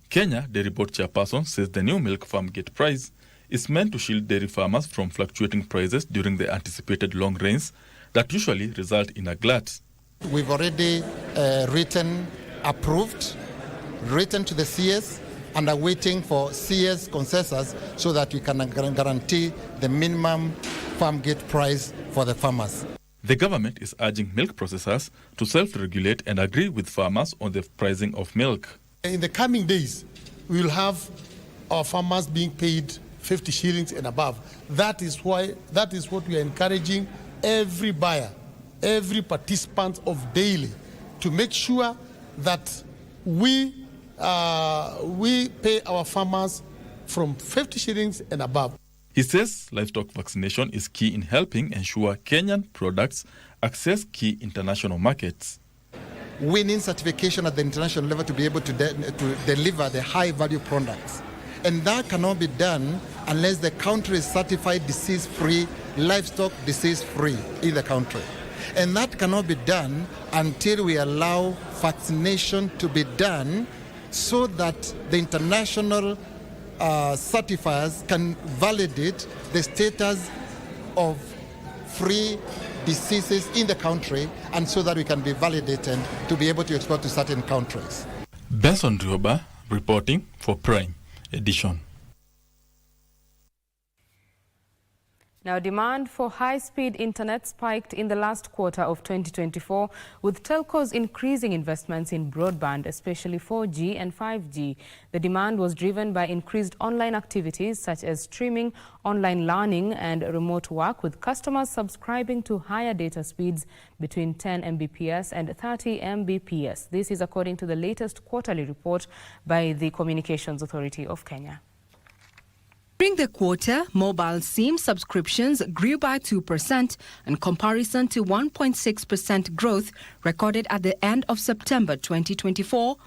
Kenya Dairy Board chairperson says the new milk farm gate price is meant to shield dairy farmers from fluctuating prices during the anticipated long rains that usually result in a glut. We've already approved to the CS and are waiting for CS consensus so that we can guarantee the minimum farm gate price for the farmers. The government is urging milk processors to self-regulate and agree with farmers on the pricing of milk. In the coming days, we will have our farmers being paid 50 shillings and above. That is what we are encouraging every buyer, every participant of daily to make sure that we pay our farmers from 50 shillings and above. He says livestock vaccination is key in helping ensure Kenyan products access key international markets. We need certification at the international level to be able to deliver the high-value products. And that cannot be done unless the country is certified disease-free, livestock disease-free in the country. And that cannot be done until we allow vaccination to be done so that the international certifiers can validate the status of free diseases in the country, and so that we can be validated to be able to export to certain countries. Benson Rioba reporting for Prime Edition. Now, demand for high-speed internet spiked in the last quarter of 2024, with telcos increasing investments in broadband, especially 4G and 5G. The demand was driven by increased online activities such as streaming, online learning and remote work, with customers subscribing to higher data speeds between 10 Mbps and 30 Mbps. This is according to the latest quarterly report by the Communications Authority of Kenya. During the quarter, mobile SIM subscriptions grew by 2% in comparison to 1.6% growth recorded at the end of September 2024,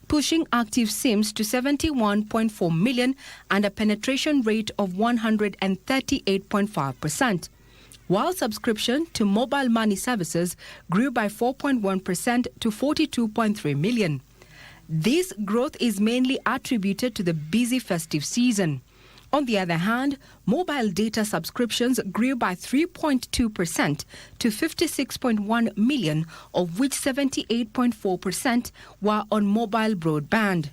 pushing active SIMs to 71.4 million and a penetration rate of 138.5%. While subscription to mobile money services grew by 4.1% to 42.3 million. This growth is mainly attributed to the busy festive season. On the other hand, mobile data subscriptions grew by 3.2% to 56.1 million, of which 78.4% were on mobile broadband.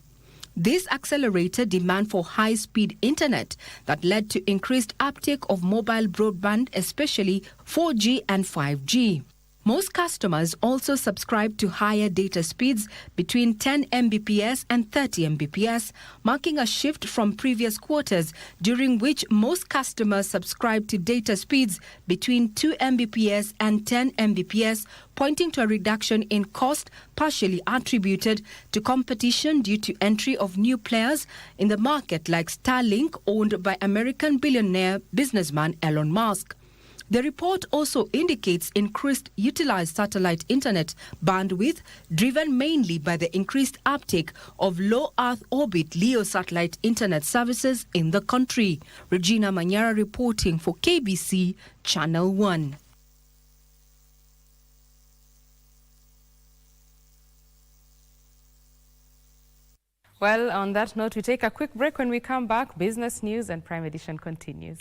This accelerated demand for high-speed internet that led to increased uptake of mobile broadband, especially 4G and 5G. Most customers also subscribe to higher data speeds between 10 Mbps and 30 Mbps, marking a shift from previous quarters during which most customers subscribed to data speeds between 2 Mbps and 10 Mbps, pointing to a reduction in cost partially attributed to competition due to entry of new players in the market like Starlink, owned by American billionaire businessman Elon Musk. The report also indicates increased utilized satellite internet bandwidth, driven mainly by the increased uptake of low Earth orbit LEO satellite internet services in the country. Regina Manyara reporting for KBC Channel 1. Well, on that note, we take a quick break. When we come back, business news and Prime Edition continues.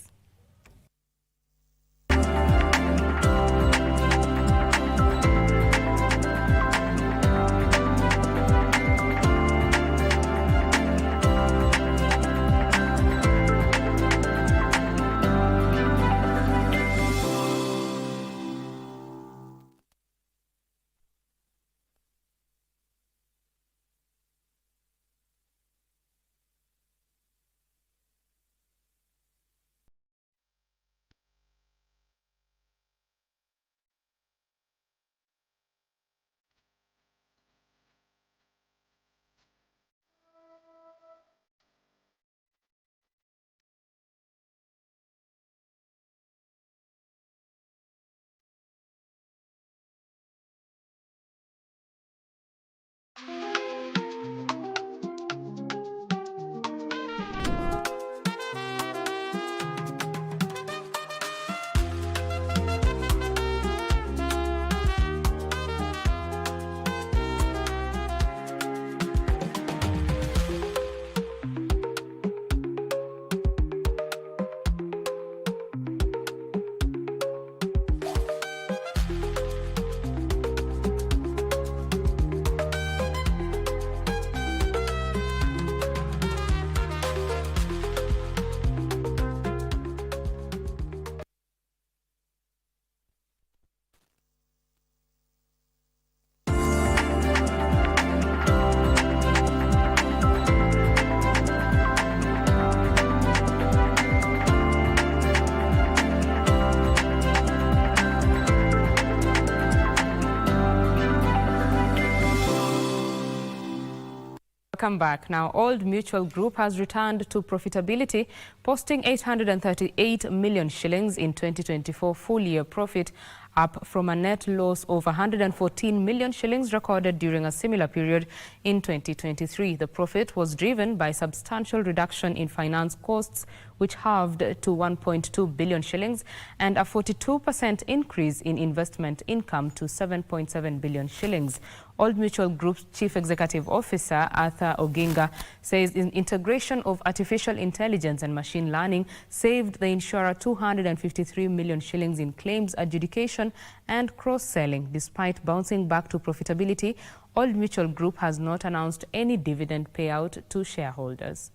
Welcome back. Now, Old Mutual Group has returned to profitability, posting 838 million shillings in 2024 full-year profit up from a net loss of 114 million shillings recorded during a similar period in 2023. The profit was driven by substantial reduction in finance costs, which halved to 1.2 billion shillings, and a 42% increase in investment income to 7.7 billion shillings. Old Mutual Group's Chief Executive Officer, Arthur Oginga, says the integration of artificial intelligence and machine learning saved the insurer 253 million shillings in claims adjudication and cross-selling. Despite bouncing back to profitability, Old Mutual Group has not announced any dividend payout to shareholders.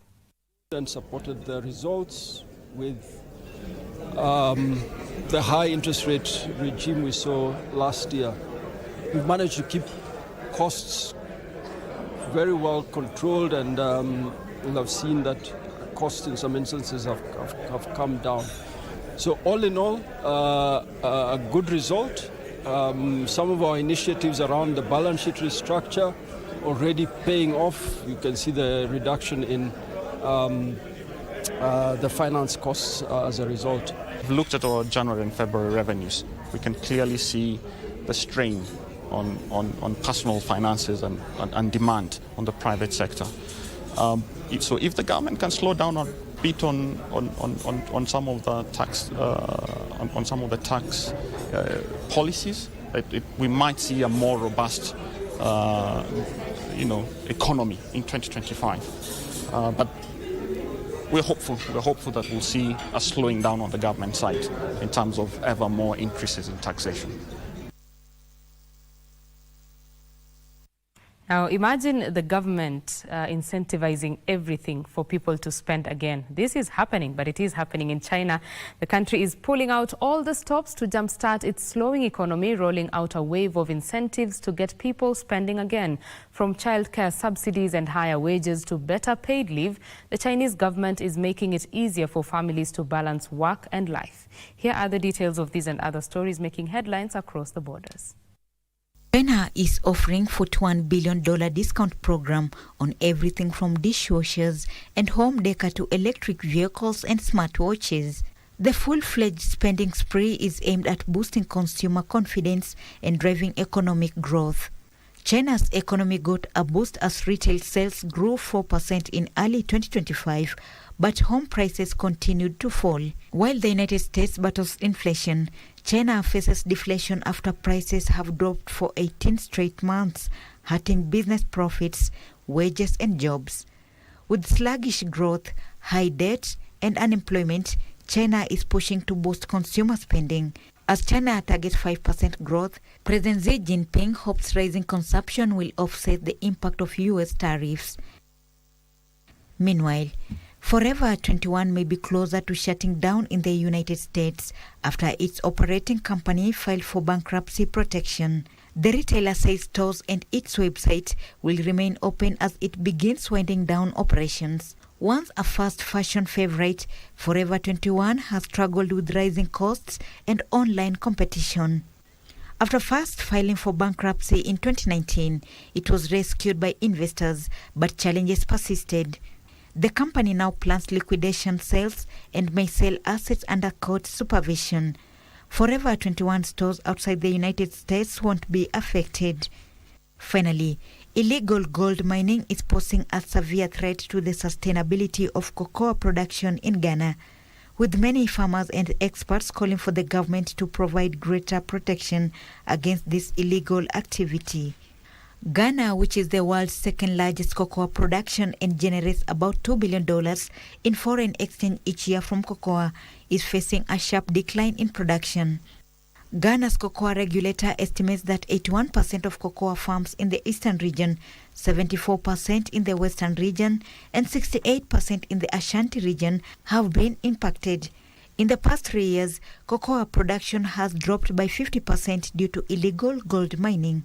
And supported the results with the high interest rate regime we saw last year. We've managed to keep costs very well controlled, and we'll have seen that costs in some instances have come down. So all in all, a good result. Some of our initiatives around the balance sheet restructure already paying off. You can see the reduction in the finance costs as a result. We've looked at our January and February revenues. We can clearly see the strain on personal finances and demand on the private sector. So if the government can slow down a bit on some of the tax policies, we might see a more robust economy in 2025. But we're hopeful that we'll see a slowing down on the government side in terms of ever more increases in taxation. Now, imagine the government incentivizing everything for people to spend again. This is happening, but it is happening in China. The country is pulling out all the stops to jumpstart its slowing economy, rolling out a wave of incentives to get people spending again. From childcare subsidies and higher wages to better paid leave, the Chinese government is making it easier for families to balance work and life. Here are the details of these and other stories making headlines across the borders. China is offering $41 billion discount program on everything from dishwashers and home decor to electric vehicles and smartwatches. The full-fledged spending spree is aimed at boosting consumer confidence and driving economic growth. China's economy got a boost as retail sales grew 4% in early 2025, but home prices continued to fall. While the United States battles inflation, China faces deflation after prices have dropped for 18 straight months, hurting business profits, wages and jobs. With sluggish growth, high debt and unemployment, China is pushing to boost consumer spending. As China targets 5% growth, President Xi Jinping hopes rising consumption will offset the impact of U.S. tariffs. Meanwhile, Forever 21 may be closer to shutting down in the United States after its operating company filed for bankruptcy protection. The retailer says stores and its website will remain open as it begins winding down operations. Once a fast fashion favorite, Forever 21 has struggled with rising costs and online competition. After first filing for bankruptcy in 2019, it was rescued by investors, but challenges persisted. The company now plans liquidation sales and may sell assets under court supervision. Forever 21 stores outside the United States won't be affected. Finally, illegal gold mining is posing a severe threat to the sustainability of cocoa production in Ghana, with many farmers and experts calling for the government to provide greater protection against this illegal activity. Ghana, which is the world's second largest cocoa production and generates about $2 billion in foreign exchange each year from cocoa, is facing a sharp decline in production. Ghana's cocoa regulator estimates that 81% of cocoa farms in the eastern region, 74% in the western region, and 68% in the Ashanti region have been impacted. In the past 3 years, cocoa production has dropped by 50% due to illegal gold mining.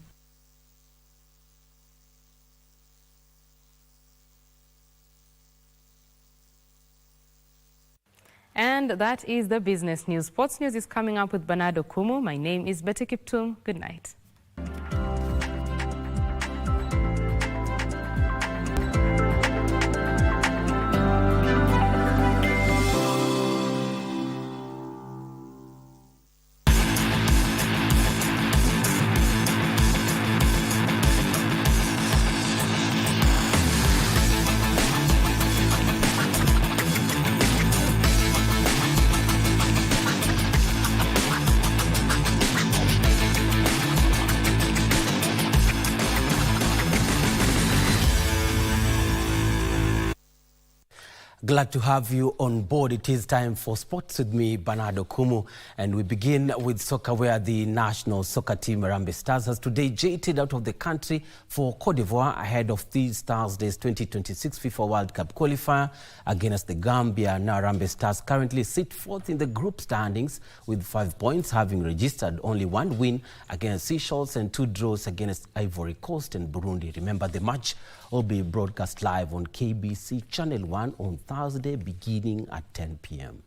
And that is the business news. Sports news is coming up with Bernardo Kumu. My name is Betty Kiptum. Good night. Glad to have you on board. It is time for sports with me, Bernardo Kumu, and we begin with soccer, where the national soccer team Rubies Stars has today jetted out of the country for Cote d'Ivoire ahead of this Thursday's 2026 FIFA World Cup qualifier against the Gambia. Now Rubies Stars currently sit fourth in the group standings with 5 points, having registered only 1 win against Seychelles and 2 draws against Ivory Coast and Burundi. Remember, the match will be broadcast live on KBC Channel 1 on Thursday beginning at 10 p.m.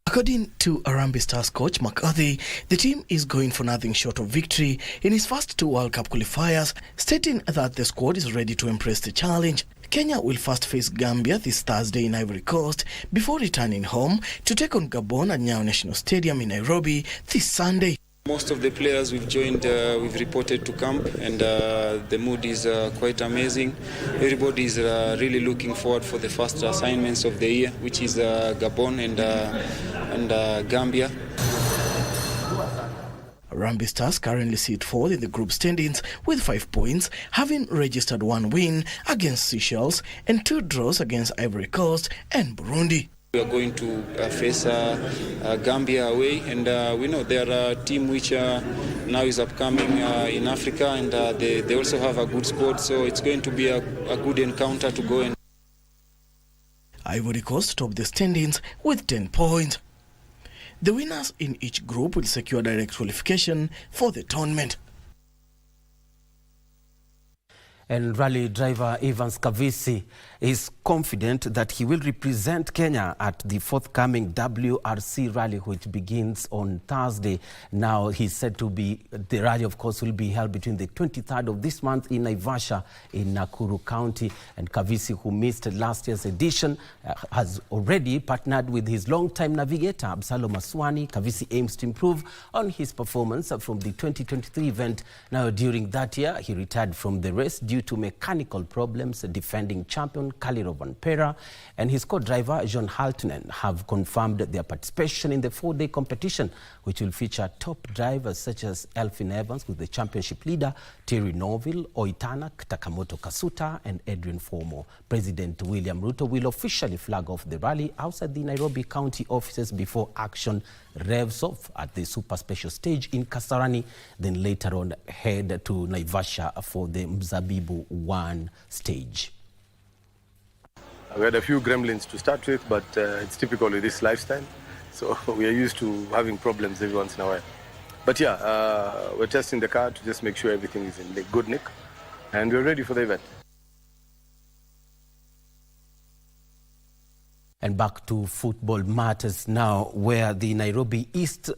According to Rubies Stars coach McCarthy, the team is going for nothing short of victory in its first 2 World Cup qualifiers, stating that the squad is ready to embrace the challenge. Kenya will first face Gambia this Thursday in Ivory Coast before returning home to take on Gabon at Nyayo National Stadium in Nairobi this Sunday. Most of the players we've joined, we've reported to camp, and the mood is quite amazing. Everybody is really looking forward for the first assignments of the year, which is Gabon and Gambia. Rubies Stars currently sit fourth in the group standings with 5 points, having registered 1 win against Seychelles and 2 draws against Ivory Coast and Burundi. We are going to face Gambia away, and we know they are a team which now is upcoming in Africa, and they also have a good squad, so it's going to be a good encounter to go in. Ivory Coast top the standings with 10 points. The winners in each group will secure direct qualification for the tournament. And rally driver Evans Kavisi is confident that he will represent Kenya at the forthcoming WRC rally, which begins on Thursday. Now, he's said to be, the rally, of course, will be held between the 23rd of this month in Naivasha in Nakuru County. And Kavisi, who missed last year's edition, has already partnered with his longtime navigator, Absalom Aswani. Kavisi aims to improve on his performance from the 2023 event. Now, during that year, he retired from the race due to mechanical problems. Defending champion Kaliro Van Pera and his co-driver John Haltunen have confirmed their participation in the 4-day competition, which will feature top drivers such as Elfin Evans with the championship leader Terry Norville, Oitanak, Takamoto Kasuta and Adrian Formo. President William Ruto will officially flag off the rally outside the Nairobi County offices before action revs off at the super special stage in Kasarani, then later on head to Naivasha for the Mzabibu 1 stage. We had a few gremlins to start with, but it's typical with this lifestyle. So we are used to having problems every once in a while. But yeah, we're testing the car to just make sure everything is in good nick, and we're ready for the event. And back to football matters now, where the Nairobi East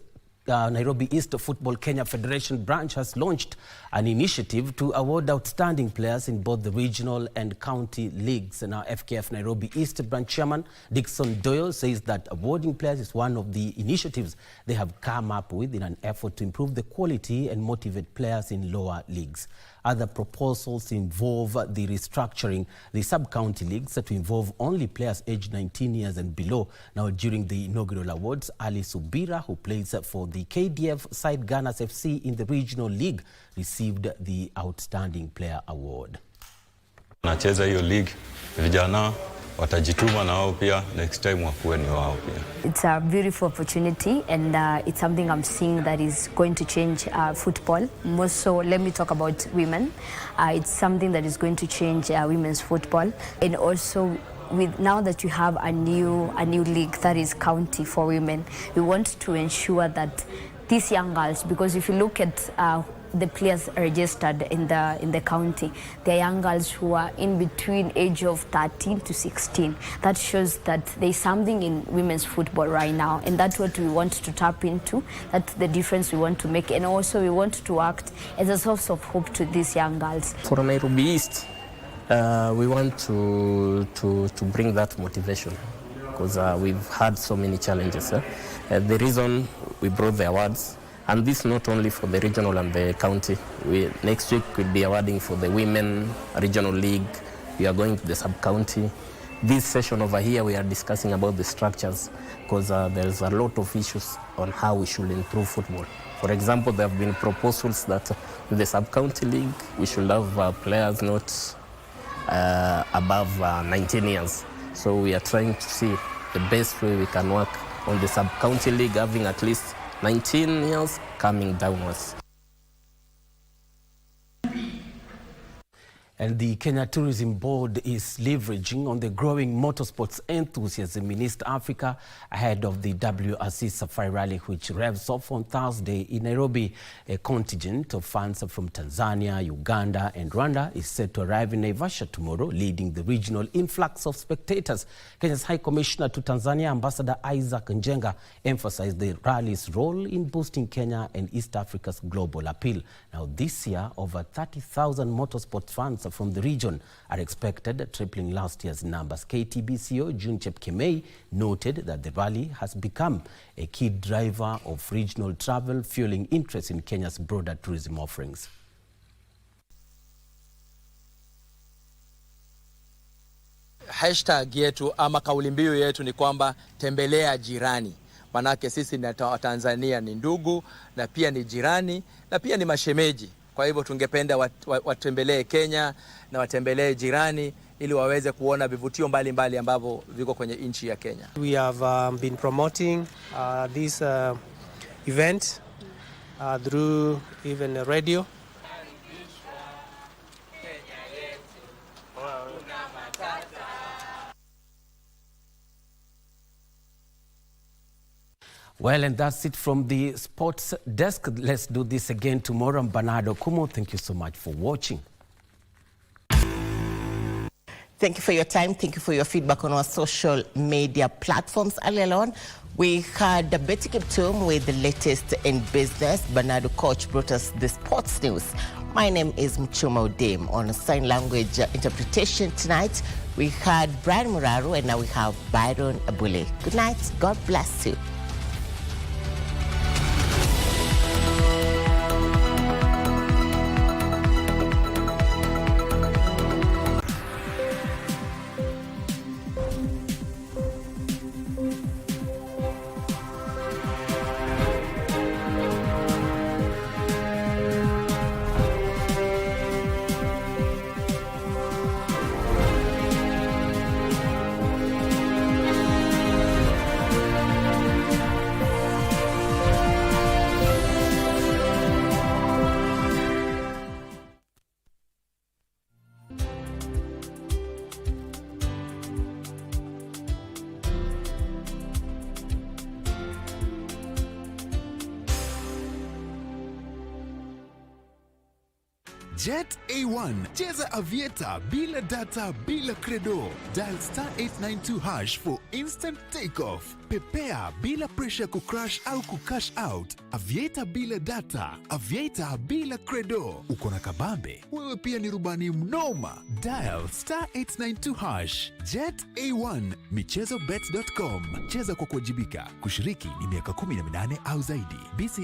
Football Kenya Federation branch has launched an initiative to award outstanding players in both the regional and county leagues. And our FKF Nairobi East branch chairman Dixon Doyle says that awarding players is one of the initiatives they have come up with in an effort to improve the quality and motivate players in lower leagues. Other proposals involve the restructuring the sub-county leagues to involve only players aged 19 years and below. Now, during the inaugural awards, Ali Subira, who plays for the KDF side Gunners FC in the regional league, received the Outstanding Player Award. Nacheza hiyo league, vijana watajituma na wao pia next time wakuwe ni wao pia. It's a beautiful opportunity, and it's something I'm seeing that is going to change football. More so, let me talk about women. It's something that is going to change women's football, and also with now that you have a new league that is county for women, we want to ensure that these young girls, because if you look at the players registered in the county, they're young girls who are in between age of 13 to 16. That shows that there's something in women's football right now, and that's what we want to tap into. That's the difference we want to make, and also we want to act as a source of hope to these young girls. For Nairobi East, we want to bring that motivation, because we've had so many challenges. The reason we brought the awards, and this not only for the regional and the county. Next week we'll be awarding for the women regional league. We are going to the sub-county. This session over here we are discussing about the structures, because there's a lot of issues on how we should improve football. For example, there have been proposals that in the sub-county league we should have players not above 19 years. So we are trying to see the best way we can work on the sub-county league, having at least 19 years coming downwards. And the Kenya Tourism Board is leveraging on the growing motorsports enthusiasm in East Africa ahead of the WRC Safari Rally, which revs off on Thursday in Nairobi. A contingent of fans from Tanzania, Uganda and Rwanda is set to arrive in Naivasha tomorrow, leading the regional influx of spectators. Kenya's High Commissioner to Tanzania, Ambassador Isaac Njenga, emphasized the rally's role in boosting Kenya and East Africa's global appeal. Now, this year, over 30,000 motorsports fans from the region are expected, tripling last year's numbers. KTBCO June Chepkemei noted that the rally has become a key driver of regional travel, fueling interest in Kenya's broader tourism offerings. Hashtag yetu ama kauli mbiu yetu ni kwamba tembelea jirani. Manake sisi na Tanzania ni ndugu na pia ni jirani na pia ni mashemeji. Kwa hivyo tungependa watembelee Kenya na watembelee jirani ili waweze kuona vivutio mbalimbali ambavyo viko kwenye nchi ya Kenya. We have been promoting this event through even radio. Well, and that's it from the sports desk. Let's do this again tomorrow. I'm Bernardo Kumo. Thank you so much for watching. Thank you for your time. Thank you for your feedback on our social media platforms. Earlier on, we had Betty Kiptum with the latest in business. Bernardo Koch brought us the sports news. My name is Mchuma Odem. On sign language interpretation tonight, we had Brian Muraru and now we have Byron Abule. Good night. God bless you. Jet A1. Cheza Aviator bila data, bila credo. Dial *892# for instant takeoff. Pepea bila pressure kucrash au kucash out. Aviator bila data. Aviator bila credo. Uko na kabambe? Wewe pia ni rubani mnoma. Dial *892#. Jet A1. Michezobet.com. Cheza kwa kuwajibika. Kushiriki ni miaka 18 au zaidi. BC